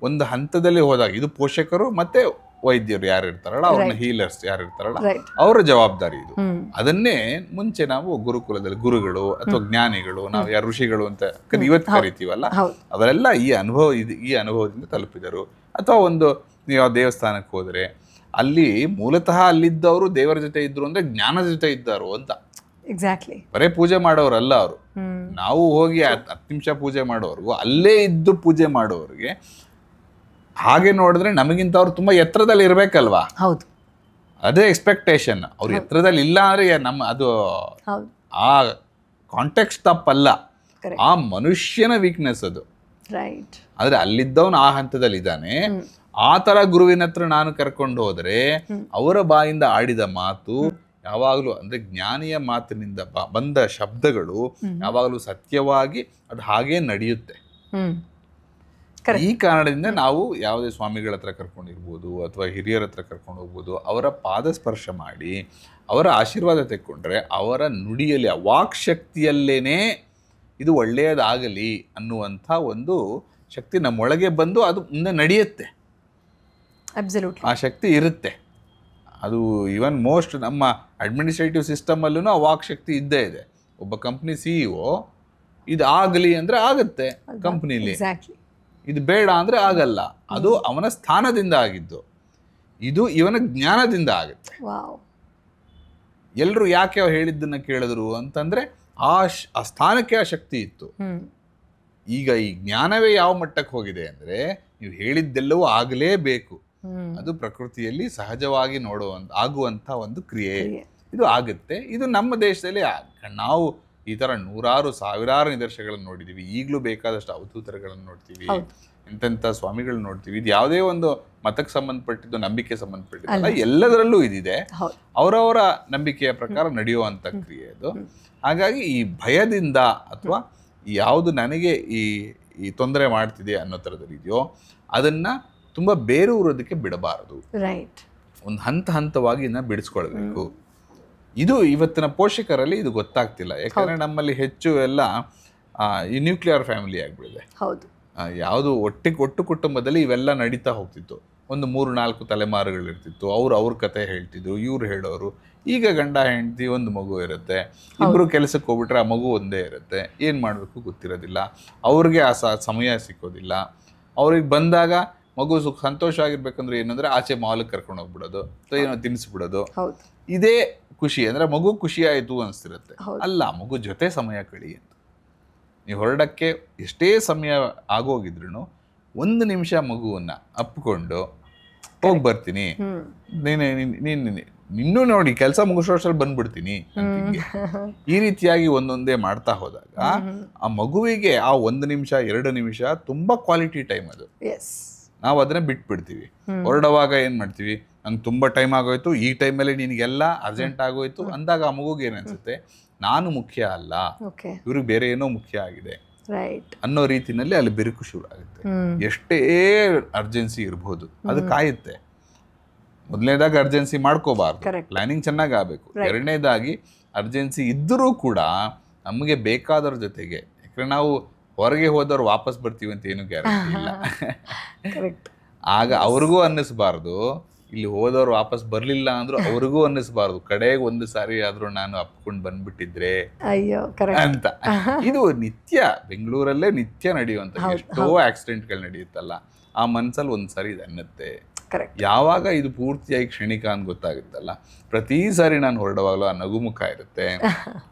ಒಂದು ಹಂತದಲ್ಲಿ ಹೋದಾಗ ಇದು ಪೋಷಕರು ಮತ್ತೆ ವೈದ್ಯರು ಯಾರು ಇರ್ತಾರಲ್ಲ, ಅವ್ರನ್ನ ಹೀಲರ್ಸ್ ಯಾರು ಇರ್ತಾರಲ್ಲ, ಅವರ ಜವಾಬ್ದಾರಿ ಇದು. ಅದನ್ನೇ ಮುಂಚೆ ನಾವು ಗುರುಕುಲದಲ್ಲಿ ಗುರುಗಳು ಅಥವಾ ಜ್ಞಾನಿಗಳು, ನಾವು ಯಾರು ಋಷಿಗಳು ಅಂತ ಇವತ್ತು ಕರಿತೀವಲ್ಲ, ಅವರೆಲ್ಲ ಈ ಅನುಭವದಿಂದ ತಲುಪಿದರು. ಅಥವಾ ನೀವು ಯಾವ ದೇವಸ್ಥಾನಕ್ಕೆ ಹೋದ್ರೆ ಅಲ್ಲಿ ಮೂಲತಃ ಅಲ್ಲಿದ್ದವರು ದೇವರ ಜೊತೆ ಇದ್ರು ಅಂದ್ರೆ ಜ್ಞಾನದ ಜೊತೆ ಇದ್ದಾರು ಅಂತ. ಎಕ್ಸಾಕ್ಟ್ಲಿ. ಬರೇ ಪೂಜೆ ಮಾಡೋರಲ್ಲ ಅವರು. ನಾವು ಹೋಗಿ 10 ನಿಮಿಷ ಪೂಜೆ ಮಾಡೋರ್ಗು, ಅಲ್ಲೇ ಇದ್ದು ಪೂಜೆ ಮಾಡೋರಿಗೆ ಹಾಗೆ ನೋಡಿದ್ರೆ ನಮಗಿಂತ ಅವ್ರು ತುಂಬಾ ಎತ್ತರದಲ್ಲಿ ಇರ್ಬೇಕಲ್ವಾ? ಹೌದು. ಅದೇ ಎಕ್ಸ್ಪೆಕ್ಟೇಷನ್. ಅವ್ರು ಎತ್ತರದಲ್ಲಿ ಇಲ್ಲ ಅಂದ್ರೆ ಅದು ಆ ಕಾಂಟೆಕ್ಸ್ಟ್ ತಪ್ಪಲ್ಲ, ಆ ಮನುಷ್ಯನ ವೀಕ್ನೆಸ್ ಅದು. ಆದ್ರೆ ಅಲ್ಲಿದ್ದವನು ಆ ಹಂತದಲ್ಲಿ ಇದ್ದಾನೆ. ಆ ತರ ಗುರುವಿನ ಹತ್ರ ನಾನು ಕರ್ಕೊಂಡು ಹೋದ್ರೆ ಅವರ ಬಾಯಿಂದ ಆಡಿದ ಮಾತು ಯಾವಾಗಲೂ ಅಂದ್ರೆ ಜ್ಞಾನಿಯ ಮಾತಿನಿಂದ ಬಂದ ಶಬ್ದಗಳು ಯಾವಾಗಲೂ ಸತ್ಯವಾಗಿ ಅದು ಹಾಗೇ ನಡೆಯುತ್ತೆ. ಈ ಕಾರಣದಿಂದ ನಾವು ಯಾವುದೇ ಸ್ವಾಮಿಗಳ ಹತ್ರ ಕರ್ಕೊಂಡಿರ್ಬೋದು ಅಥವಾ ಹಿರಿಯರ ಹತ್ರ ಕರ್ಕೊಂಡು ಹೋಗ್ಬೋದು, ಅವರ ಪಾದ ಸ್ಪರ್ಶ ಮಾಡಿ ಅವರ ಆಶೀರ್ವಾದ ತೆಕ್ಕೊಂಡ್ರೆ ಅವರ ನುಡಿಯಲ್ಲಿ ವಾಕ್ ಶಕ್ತಿಯಲ್ಲೇನೆ ಇದು ಒಳ್ಳೆಯದಾಗಲಿ ಅನ್ನುವಂಥ ಒಂದು ಶಕ್ತಿ ನಮ್ಮೊಳಗೆ ಬಂದು ಅದು ಮುಂದೆ ನಡೆಯುತ್ತೆ. ಆ ಶಕ್ತಿ ಇರುತ್ತೆ. ಅದು ಇವನ್ ಮೋಸ್ಟ್ ನಮ್ಮ ಅಡ್ಮಿನಿಸ್ಟ್ರೇಟಿವ್ ಸಿಸ್ಟಮಲ್ಲೂ ಆ ವಾಕ್ ಶಕ್ತಿ ಇದ್ದೇ ಇದೆ. ಒಬ್ಬ ಕಂಪ್ನಿ CEO ಇದು ಆಗಲಿ ಅಂದ್ರೆ ಆಗುತ್ತೆ ಕಂಪ್ನಿಲಿ, ಇದು ಬೇಡ ಅಂದ್ರೆ ಆಗಲ್ಲ. ಅದು ಅವನ ಸ್ಥಾನದಿಂದ ಆಗಿದ್ದು, ಇದು ಇವನ ಜ್ಞಾನದಿಂದ ಆಗುತ್ತೆ. ಎಲ್ರು ಯಾಕೆ ಹೇಳಿದ್ದನ್ನ ಕೇಳಿದ್ರು ಅಂತಂದ್ರೆ ಆ ಸ್ಥಾನಕ್ಕೆ ಆ ಶಕ್ತಿ ಇತ್ತು. ಈಗ ಈ ಜ್ಞಾನವೇ ಯಾವ ಮಟ್ಟಕ್ಕೆ ಹೋಗಿದೆ ಅಂದ್ರೆ ನೀವು ಹೇಳಿದ್ದೆಲ್ಲವೂ ಆಗಲೇಬೇಕು. ಅದು ಪ್ರಕೃತಿಯಲ್ಲಿ ಸಹಜವಾಗಿ ಆಗುವಂತ ಒಂದು ಕ್ರಿಯೆ. ಇದು ಆಗುತ್ತೆ. ಇದು ನಮ್ಮ ದೇಶದಲ್ಲಿ ನಾವು ಈ ತರ ನೂರಾರು ಸಾವಿರಾರು ನಿದರ್ಶನಗಳನ್ನು ನೋಡಿದೀವಿ. ಈಗಲೂ ಬೇಕಾದಷ್ಟು ಅವಧೂತರುಗಳನ್ನು ನೋಡ್ತೀವಿ, ಎಂತೆಂಥ ಸ್ವಾಮಿಗಳನ್ನ ನೋಡ್ತೀವಿ. ಇದು ಯಾವುದೇ ಒಂದು ಮತಕ್ಕೆ ಸಂಬಂಧಪಟ್ಟಿದ್ದು, ನಂಬಿಕೆ ಸಂಬಂಧಪಟ್ಟಿದ್ದಲ್ಲ, ಎಲ್ಲದರಲ್ಲೂ ಇದಿದೆ. ಅವರವರ ನಂಬಿಕೆಯ ಪ್ರಕಾರ ನಡೆಯುವಂತ ಕ್ರಿಯೆ ಅದು. ಹಾಗಾಗಿ ಈ ಭಯದಿಂದ ಅಥವಾ ಯಾವುದು ನನಗೆ ಈ ತೊಂದರೆ ಮಾಡ್ತಿದೆ ಅನ್ನೋ ಥರದಲ್ಲಿ ಇದೆಯೋ ಅದನ್ನ ತುಂಬಾ ಬೇರೂರೋದಕ್ಕೆ ಬಿಡಬಾರದು. ಒಂದು ಹಂತವಾಗಿ ಬಿಡಿಸ್ಕೊಳ್ಬೇಕು. ಇದು ಇವತ್ತಿನ ಪೋಷಕರಲ್ಲಿ ಇದು ಗೊತ್ತಾಗ್ತಿಲ್ಲ. ಯಾಕಂದ್ರೆ ನಮ್ಮಲ್ಲಿ ಹೆಚ್ಚು ಎಲ್ಲ ಈ ನ್ಯೂಕ್ಲಿಯರ್ ಫ್ಯಾಮಿಲಿ ಆಗ್ಬಿಡಿದೆ. ಯಾವುದು ಒಟ್ಟು ಕುಟುಂಬದಲ್ಲಿ ಇವೆಲ್ಲ ನಡೀತಾ ಹೋಗ್ತಿತ್ತು. ಒಂದು 3-4 ತಲೆಮಾರುಗಳಿರ್ತಿತ್ತು. ಅವ್ರ ಕತೆ ಹೇಳ್ತಿದ್ರು, ಇವ್ರು ಹೇಳೋರು. ಈಗ ಗಂಡ ಹೆಂಡತಿ, ಒಂದು ಮಗು ಇರುತ್ತೆ, ಇಬ್ರು ಕೆಲಸಕ್ಕೆ ಹೋಗ್ಬಿಟ್ರೆ ಆ ಮಗು ಒಂದೇ ಇರುತ್ತೆ. ಏನ್ ಮಾಡ್ಬೇಕು ಗೊತ್ತಿರೋದಿಲ್ಲ, ಅವ್ರಿಗೆ ಆ ಸಮಯ ಸಿಕ್ಕೋದಿಲ್ಲ. ಅವ್ರಿಗೆ ಬಂದಾಗ ಮಗು ಸಂತೋಷವಾಗಿರ್ಬೇಕಂದ್ರೆ ಏನಂದ್ರೆ ಆಚೆ ಮಾಲ್ಗೆ ಕರ್ಕೊಂಡು ಹೋಗ್ಬಿಡೋದು ಅಥವಾ ಏನೋ ತಿನ್ನಿಸ್ಬಿಡೋದು. ಇದೇ ಖುಷಿ ಅಂದ್ರೆ ಮಗು ಖುಷಿ ಆಯ್ತು ಅನ್ಸ್ತಿರುತ್ತೆ. ಅಲ್ಲ, ಮಗು ಜೊತೆ ಸಮಯ ಕಳಿ ಅಂತ. ನೀವು ಹೊರಡಕ್ಕೆ ಎಷ್ಟೇ ಸಮಯ ಆಗೋಗಿದ್ರು 1 ನಿಮಿಷ ಮಗುವನ್ನ ಅಪ್ಕೊಂಡು ಹೋಗಿ ಬರ್ತೀನಿ, ನಿನ್ನೂ ನೋಡಿ ಕೆಲಸ ಮುಗಿಸೋಷ್ಟ್ರಲ್ಲಿ ಬಂದ್ಬಿಡ್ತೀನಿ ಅಂತ. ಈ ರೀತಿಯಾಗಿ ಒಂದೊಂದೇ ಮಾಡ್ತಾ ಹೋದಾಗ ಆ ಮಗುವಿಗೆ ಆ 1 ನಿಮಿಷ 2 ನಿಮಿಷ ತುಂಬಾ ಕ್ವಾಲಿಟಿ ಟೈಮ್ ಅದು. ನಾವು ಅದನ್ನ ಬಿಟ್ಬಿಡ್ತೀವಿ. ಹೊರಡುವಾಗ ಏನ್ ಮಾಡ್ತೀವಿ, ನಂಗೆ ತುಂಬಾ ಟೈಮ್ ಆಗೋಯ್ತು, ಈ ಟೈಮಲ್ಲಿ ನಿನಗೆಲ್ಲ ಅರ್ಜೆಂಟ್ ಆಗೋಯ್ತು ಅಂದಾಗ ಆ ಮಗುಗೆ ಏನ್ ಅನ್ಸುತ್ತೆ, ನಾನು ಮುಖ್ಯ ಅಲ್ಲ, ಇವ್ರಿಗೆ ಬೇರೆ ಏನೋ ಮುಖ್ಯ ಆಗಿದೆ ಅನ್ನೋ ರೀತಿನಲ್ಲಿ ಅಲ್ಲಿ ಬಿರುಕು ಶುರು ಆಗುತ್ತೆ. ಎಷ್ಟೇ ಅರ್ಜೆನ್ಸಿ ಇರ್ಬೋದು, ಅದು ಕಾಯುತ್ತೆ. ಮೊದಲನೇದಾಗಿ ಅರ್ಜೆನ್ಸಿ ಮಾಡ್ಕೋಬಾರ್ದು, ಪ್ಲಾನಿಂಗ್ ಚೆನ್ನಾಗಿ ಆಗ್ಬೇಕು. ಎರಡನೇದಾಗಿ ಅರ್ಜೆನ್ಸಿ ಇದ್ದರೂ ಕೂಡ ನಮಗೆ ಬೇಕಾದವ್ರ ಜೊತೆಗೆ, ಯಾಕಂದ್ರೆ ನಾವು ಹೊರಗೆ ಹೋದವ್ರು ವಾಪಸ್ ಬರ್ತೀವಿ ಅಂತ ಏನು ಗ್ಯಾರಂಟಿ ಇಲ್ಲ. ಆಗ ಅವ್ರಿಗೂ ಅನ್ನಿಸ್ಬಾರ್ದು, ಇಲ್ಲಿ ಹೋದವ್ರು ವಾಪಸ್ ಬರ್ಲಿಲ್ಲ ಅಂದ್ರೂ ಅವ್ರಿಗೂ ಅನ್ನಿಸ್ಬಾರ್ದು, ಕಡೆಗೆ 1 ಸಾರಿ ಆದ್ರೂ ನಾನು ಅಪ್ಕೊಂಡು ಬಂದ್ಬಿಟ್ಟಿದ್ರೆ ಅಂತ. ಇದು ನಿತ್ಯ ಬೆಂಗಳೂರಲ್ಲೇ ನಿತ್ಯ ನಡೆಯುವಂತ ಎಷ್ಟೋ ಆಕ್ಸಿಡೆಂಟ್ಗಳು ನಡೆಯುತ್ತಲ್ಲ, ಆ ಮನ್ಸಲ್ಲಿ 1 ಸಾರಿ ಇದು ಅನ್ನತ್ತೆ. ಕರೆಕ್ಟ್. ಯಾವಾಗ ಇದು ಪೂರ್ತಿಯಾಗಿ ಕ್ಷಣಿಕ ಅಂತ ಗೊತ್ತಾಗುತ್ತಲ್ಲ, ಪ್ರತಿ ಸಾರಿ ನಾನು ಹೊರಡುವಾಗಲೂ ಆ ನಗುಮುಖ ಇರುತ್ತೆ.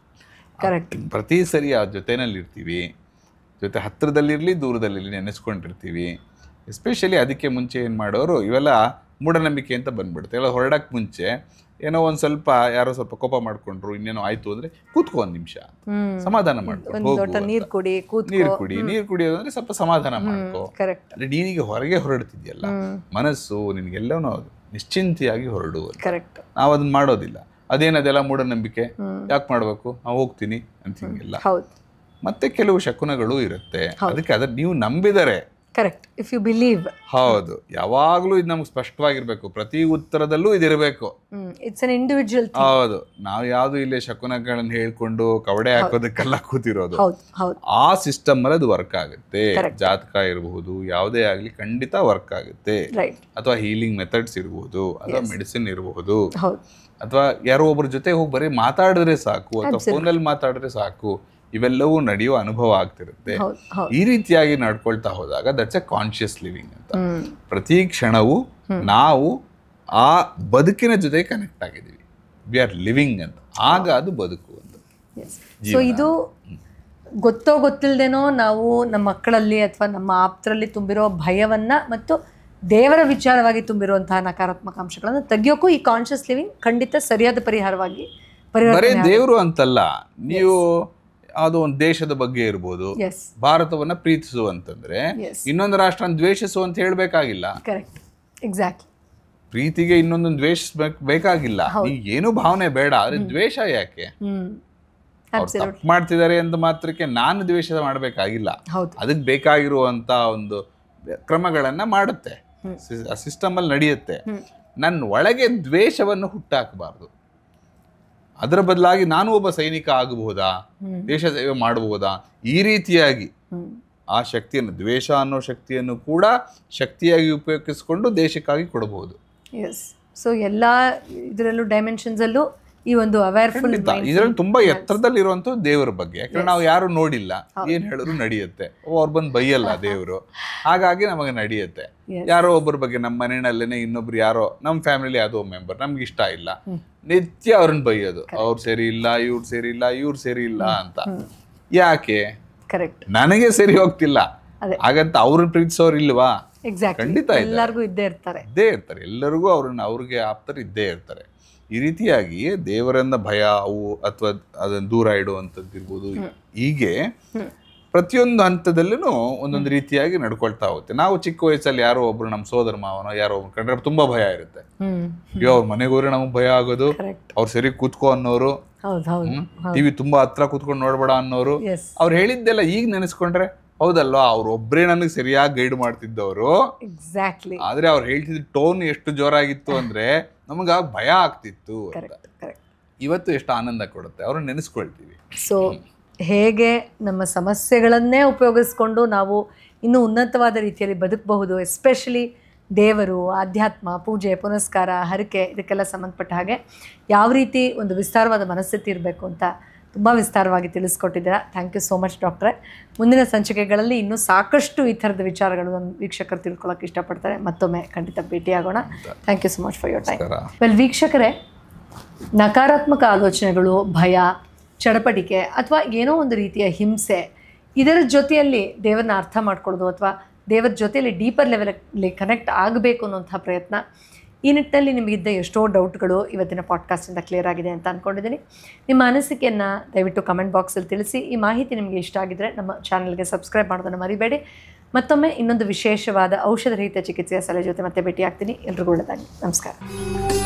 ಕರೆಕ್ಟ್. ಪ್ರತಿ ಸರಿ ಆ ಜೊತೆನಲ್ಲಿ ಇರ್ತೀವಿ, ಜೊತೆ ಹತ್ತಿರದಲ್ಲಿರಲಿ ದೂರದಲ್ಲಿರಲಿ ನೆನೆಸ್ಕೊಂಡಿರ್ತೀವಿ. ಎಸ್ಪೆಷಲಿ ಅದಕ್ಕೆ ಮುಂಚೆ ಏನು ಮಾಡೋರು, ಇವೆಲ್ಲ ಮೂಢನಂಬಿಕೆ ಅಂತ ಬಂದ್ಬಿಡುತ್ತೆ. ಎಲ್ಲ ಹೊರಡಕ್ಕೆ ಮುಂಚೆ ಏನೋ ಒಂದು ಸ್ವಲ್ಪ ಯಾರೋ ಸ್ವಲ್ಪ ಕೋಪ ಮಾಡ್ಕೊಂಡ್ರು, ಇನ್ನೇನೋ ಆಯ್ತು ಅಂದ್ರೆ ಕೂತ್ಕೊ ಒಂದು ನಿಮಿಷ, ಸಮಾಧಾನ ಮಾಡ್ಕೊ, ನೀರು ಕುಡಿ, ನೀರು ಕುಡಿಯೋದಂದ್ರೆ ಸ್ವಲ್ಪ ಸಮಾಧಾನ ಮಾಡ್ಕೊ. ಅಂದ್ರೆ ನೀನೀಗ ಹೊರಗೆ ಹೊರಡ್ತಿದ್ಯಲ್ಲ, ಮನಸ್ಸು ನಿನ್ಗೆಲ್ಲವೂ ನಿಶ್ಚಿಂತೆಯಾಗಿ ಹೊರಡು. ನಾವು ಅದನ್ನ ಮಾಡೋದಿಲ್ಲ. ಅದೇನದೆಲ್ಲ ಮೂಢನಂಬಿಕೆ, ಯಾಕೆ ಮಾಡ್ಬೇಕು, ನಾವು ಹೋಗ್ತೀನಿ ಅಂತ ಹಿಂಗೆಲ್ಲ. ಮತ್ತೆ ಕೆಲವು ಶಕುನಗಳು ಇರುತ್ತೆ, ಅದಕ್ಕೆ ಅದ್ರ ನೀವು ನಂಬಿದರೆ ಕರೆಕ್ಟ್. If you believe. ಹೌದು, ಯಾವಾಗ್ಲೂ ಇದು ನಮ್ಗೆ ಸ್ಪಷ್ಟವಾಗಿರ್ಬೇಕು, ಪ್ರತಿ ಉತ್ತರದಲ್ಲೂ ಇದಿರಬೇಕು. It's an individual. ಹೌದು, ನಾವು ಯಾವ್ದು ಇಲ್ಲಿ ಶಕುನಗಳನ್ನ ಹೇಳ್ಕೊಂಡು ಕವಡೆ ಹಾಕೋದಕ್ಕೆಲ್ಲ ಕೂತಿರೋದು. ಆ ಸಿಸ್ಟಮ್ ಅಲ್ಲಿ ಅದು ವರ್ಕ್ ಆಗುತ್ತೆ. ಜಾತಕ ಇರಬಹುದು, ಯಾವುದೇ ಆಗ್ಲಿ ಖಂಡಿತ ವರ್ಕ್ ಆಗುತ್ತೆ. ಅಥವಾ ಹೀಲಿಂಗ್ ಮೆಥಡ್ಸ್ ಇರಬಹುದು, ಅಥವಾ ಮೆಡಿಸಿನ್ ಇರಬಹುದು, ಅಥವಾ ಯಾರೋ ಒಬ್ಬರ ಜೊತೆ ಹೋಗಿ ಬರೀ ಮಾತಾಡಿದ್ರೆ ಸಾಕು, ಅಥವಾ ಫೋನಲ್ಲಿ ಮಾತಾಡಿದ್ರೆ ಸಾಕು, ಇವೆಲ್ಲವೂ ನಡೆಯುವ ಅನುಭವ ಆಗ್ತಿರುತ್ತೆ. ಈ ರೀತಿಯಾಗಿ ನಡ್ಕೊಳ್ತಾ ಹೋದಾಗ ದಟ್ಸ್ ಎ ಕಾನ್ಶಿಯಸ್ ಲಿವಿಂಗ್ ಅಂತ. ಪ್ರತಿ ಕ್ಷಣವೂ ನಾವು ಆ ಬದುಕಿನ ಜೊತೆ ಕನೆಕ್ಟ್ ಆಗಿದ್ದೀವಿ, ವಿ ಆರ್ ಲಿವಿಂಗ್ ಅಂತ. ಆಗ ಅದು ಬದುಕು ಅಂತ. ಸೊ ಇದು ಗೊತ್ತೋ ಗೊತ್ತಿಲ್ಲದೇನೋ ನಾವು ನಮ್ಮ ಮಕ್ಕಳಲ್ಲಿ ಅಥವಾ ನಮ್ಮ ಆಪ್ತರಲ್ಲಿ ತುಂಬಿರೋ ಭಯವನ್ನ ಮತ್ತು ದೇವರ ವಿಚಾರವಾಗಿ ತುಂಬಿರುವಂತಹ ನಕಾರಾತ್ಮಕ ಅಂಶಗಳನ್ನು ತೆಗಿಯೋಕ್ಕೂ ಈ ಕಾನ್ಶಿಯಸ್ ಲಿವಿಂಗ್ ಖಂಡಿತ ಸರಿಯಾದ ಪರಿಹಾರವಾಗಿ. ಬರೀ ದೇವರು ಅಂತಲ್ಲ, ನೀವು ಅದು ಒಂದು ದೇಶದ ಬಗ್ಗೆ ಇರ್ಬೋದು, ಭಾರತವನ್ನ ಪ್ರೀತಿಸುವಂತಂದ್ರೆ ಇನ್ನೊಂದು ರಾಷ್ಟ್ರ ದ್ವೇಷಿಸು ಅಂತ ಹೇಳ್ಬೇಕಾಗಿಲ್ಲ. ಪ್ರೀತಿಗೆ ಇನ್ನೊಂದನ್ನು ದ್ವೇಷಿಸಬೇಕಾಗಿಲ್ಲ. ಏನು ಭಾವನೆ ಬೇಡ, ಆದ್ರೆ ದ್ವೇಷ ಯಾಕೆ? ತಪ್ಪು ಮಾಡ್ತಿದ್ದಾರೆ ಅಂತ ಮಾತ್ರಕ್ಕೆ ನಾನು ದ್ವೇಷ ಮಾಡ್ಬೇಕಾಗಿಲ್ಲ. ಅದಕ್ಕೆ ಬೇಕಾಗಿರುವಂತ ಒಂದು ಕ್ರಮಗಳನ್ನ ಮಾಡುತ್ತೆ, ಸಿಸ್ಟಮ್ ಅಲ್ಲಿ ನಡೆಯುತ್ತೆ. ನನ್ನ ಒಳಗೆ ದ್ವೇಷವನ್ನು ಹುಟ್ಟಾಕಬಾರ್ದು. ಅದರ ಬದಲಾಗಿ ನಾನು ಒಬ್ಬ ಸೈನಿಕ ಆಗಬಹುದಾ, ದೇಶ ಸೇವೆ ಮಾಡಬಹುದಾ, ಈ ರೀತಿಯಾಗಿ ಆ ಶಕ್ತಿಯನ್ನು, ದ್ವೇಷ ಅನ್ನೋ ಶಕ್ತಿಯನ್ನು ಕೂಡ ಶಕ್ತಿಯಾಗಿ ಉಪಯೋಗಿಸಿಕೊಂಡು ದೇಶಕ್ಕಾಗಿ ಕೊಡಬಹುದು. ಸೊ ಎಲ್ಲ ಇದರಲ್ಲೂ ಡೈಮೆನ್ಷನ್ಸ್ ಅಲ್ಲೂ ಈ ಒಂದು ಅವೇರ್ಫುಲ್ ಇದರಲ್ಲಿ ತುಂಬಾ ಎತ್ತರದಲ್ಲಿ ಇರುವಂತ ದೇವರ ಬಗ್ಗೆ. ಯಾಕಂದ್ರೆ ನಾವು ಯಾರು ನೋಡಿಲ್ಲ, ಏನ್ ಹೇಳಿದ್ರು ನಡೆಯುತ್ತೆ. ಅವ್ರು ಬಂದು ಬೈಯಲ್ಲ ದೇವರು, ಹಾಗಾಗಿ ನಮಗೆ ನಡೆಯುತ್ತೆ. ಯಾರೋ ಒಬ್ಬರ ಬಗ್ಗೆ ನಮ್ಮ ಮನೆಯಲ್ಲೇನೆ ಇನ್ನೊಬ್ರು ಯಾರೋ ನಮ್ಮ ಫ್ಯಾಮಿಲಿ ಯಾವುದೋ ಮೆಂಬರ್ ನಮ್ಗೆ ಇಷ್ಟ ಇಲ್ಲ, ನಿತ್ಯ ಅವ್ರನ್ನ ಬೈಯೋದು, ಅವ್ರು ಸರಿ ಇಲ್ಲ, ಇವ್ರು ಸರಿ ಇಲ್ಲ, ಇವ್ರು ಸರಿ ಇಲ್ಲ ಅಂತ. ಯಾಕೆ? ನನಗೆ ಸರಿ ಹೋಗ್ತಿಲ್ಲ ಹಾಗಂತ ಅವ್ರನ್ನ ಪ್ರೀತಿಸೋರು ಇಲ್ವಾ? ಖಂಡಿತ ಎಲ್ಲರಿಗೂ ಇದ್ದೇ ಇರ್ತಾರೆ. ಎಲ್ಲರಿಗೂ ಅವ್ರಿಗೆ ಆಪ್ತರು ಇದ್ದೇ ಇರ್ತಾರೆ. ಈ ರೀತಿಯಾಗಿ ದೇವರಿಂದ ಭಯ ಅವು ಅಥವಾ ಅದನ್ನ ದೂರ ಇಡುವಂಥದ್ದು ಇರ್ಬೋದು. ಹೀಗೆ ಪ್ರತಿಯೊಂದು ಹಂತದಲ್ಲೂ ಒಂದೊಂದು ರೀತಿಯಾಗಿ ನಡ್ಕೊಳ್ತಾ ಹೋಗುತ್ತೆ. ನಾವು ಚಿಕ್ಕ ವಯಸ್ಸಲ್ಲಿ ಯಾರೋ ಒಬ್ರು ನಮ್ಮ ಸೋದರ ಮಾವನೋ ಯಾರೋ ಒಬ್ರು ಕಂಡ್ರೆ ತುಂಬಾ ಭಯ ಇರುತ್ತೆ. ಅಯ್ಯೋ ಅವ್ರ ಮನೆಗೆ ಹೋದ್ರೆ ನಮಗೆ ಭಯ ಆಗೋದು, ಅವ್ರು ಸರಿ ಕೂತ್ಕೋ ಅನ್ನೋರು, ಟಿವಿ ತುಂಬಾ ಹತ್ರ ಕೂತ್ಕೊಂಡು ನೋಡ್ಬೇಡ ಅನ್ನೋರು. ಅವ್ರು ಹೇಳಿದ್ದೆಲ್ಲ ಈಗ ನೆನೆಸ್ಕೊಂಡ್ರೆ ಹೌದಲ್ವಾ, ಅವ್ರು ಒಬ್ರೇ ನನಗೆ ಸರಿಯಾಗಿ ಗೈಡ್ ಮಾಡ್ತಿದ್ದವರು. ಆದ್ರೆ ಅವ್ರು ಹೇಳ್ತಿದ್ದ ಟೋನ್ ಎಷ್ಟು ಜೋರಾಗಿತ್ತು ಅಂದ್ರೆ ನಮಗ ಭಯ ಆಗ್ತಿತ್ತು. ಇವತ್ತು ಎಷ್ಟು ಆನಂದ ಕೊಡುತ್ತೆ, ಅವ್ರನ್ನ ನೆನೆಸ್ಕೊಳ್ತೀವಿ. ಸೊ ಹೇಗೆ ನಮ್ಮ ಸಮಸ್ಯೆಗಳನ್ನೇ ಉಪಯೋಗಿಸ್ಕೊಂಡು ನಾವು ಇನ್ನೂ ಉನ್ನತವಾದ ರೀತಿಯಲ್ಲಿ ಬದುಕಬಹುದು, ಎಸ್ಪೆಷಲಿ ದೇವರು, ಆಧ್ಯಾತ್ಮ, ಪೂಜೆ, ಪುನಸ್ಕಾರ, ಹರಕೆ ಇದಕ್ಕೆಲ್ಲ ಸಂಬಂಧಪಟ್ಟ ಹಾಗೆ ಯಾವ ರೀತಿ ಒಂದು ವಿಸ್ತಾರವಾದ ಮನಸ್ಥಿತಿ ಇರಬೇಕು ಅಂತ ತುಂಬ ವಿಸ್ತಾರವಾಗಿ ತಿಳಿಸ್ಕೊಟ್ಟಿದ್ದೀರಾ. ಥ್ಯಾಂಕ್ ಯು ಸೋ ಮಚ್ ಡಾಕ್ಟ್ರೆ. ಮುಂದಿನ ಸಂಚಿಕೆಗಳಲ್ಲಿ ಇನ್ನೂ ಸಾಕಷ್ಟು ಈ ಥರದ ವಿಚಾರಗಳು ನಮ್ಮ ವೀಕ್ಷಕರು ತಿಳ್ಕೊಳ್ಳೋಕೆ ಇಷ್ಟಪಡ್ತಾರೆ. ಮತ್ತೊಮ್ಮೆ ಖಂಡಿತ ಭೇಟಿಯಾಗೋಣ. Thank you so much for your time. Well ವೀಕ್ಷಕರೇ, ನಕಾರಾತ್ಮಕ ಆಲೋಚನೆಗಳು, ಭಯ, ಚಡಪಟಿಕೆ ಅಥವಾ ಏನೋ ಒಂದು ರೀತಿಯ ಹಿಂಸೆ, ಇದರ ಜೊತೆಯಲ್ಲಿ ದೇವರನ್ನ ಅರ್ಥ ಮಾಡ್ಕೊಳ್ಳೋದು ಅಥವಾ ದೇವರ ಜೊತೆಯಲ್ಲಿ ಡೀಪರ್ ಲೆವೆಲಲ್ಲಿ ಕನೆಕ್ಟ್ ಆಗಬೇಕು ಅನ್ನೋಂಥ ಪ್ರಯತ್ನ, ಈ ನಿಟ್ಟಿನಲ್ಲಿ ನಿಮಗಿದ್ದ ಎಷ್ಟೋ ಡೌಟ್ಗಳು ಇವತ್ತಿನ ಪಾಡ್ಕಾಸ್ಟಿಂದ ಕ್ಲಿಯರ್ ಆಗಿದೆ ಅಂತ ಅಂದ್ಕೊಂಡಿದ್ದೀನಿ. ನಿಮ್ಮ ಅನಿಸಿಕೆಯನ್ನು ದಯವಿಟ್ಟು ಕಮೆಂಟ್ ಬಾಕ್ಸಲ್ಲಿ ತಿಳಿಸಿ. ಈ ಮಾಹಿತಿ ನಿಮಗೆ ಇಷ್ಟ ಆಗಿದ್ದರೆ ನಮ್ಮ ಚಾನಲ್ಗೆ ಸಬ್ಸ್ಕ್ರೈಬ್ ಮಾಡೋದನ್ನು ಮರಿಬೇಡಿ. ಮತ್ತೊಮ್ಮೆ ಇನ್ನೊಂದು ವಿಶೇಷವಾದ ಔಷಧ ರಹಿತ ಚಿಕಿತ್ಸೆಯ ಸಲಹೆ ಜೊತೆ ಮತ್ತೆ ಭೇಟಿ ಆಗ್ತೀನಿ. ಎಲ್ರಿಗೂ ಒಳ್ಳೆಯದಾಗಲಿ. ನಮಸ್ಕಾರ.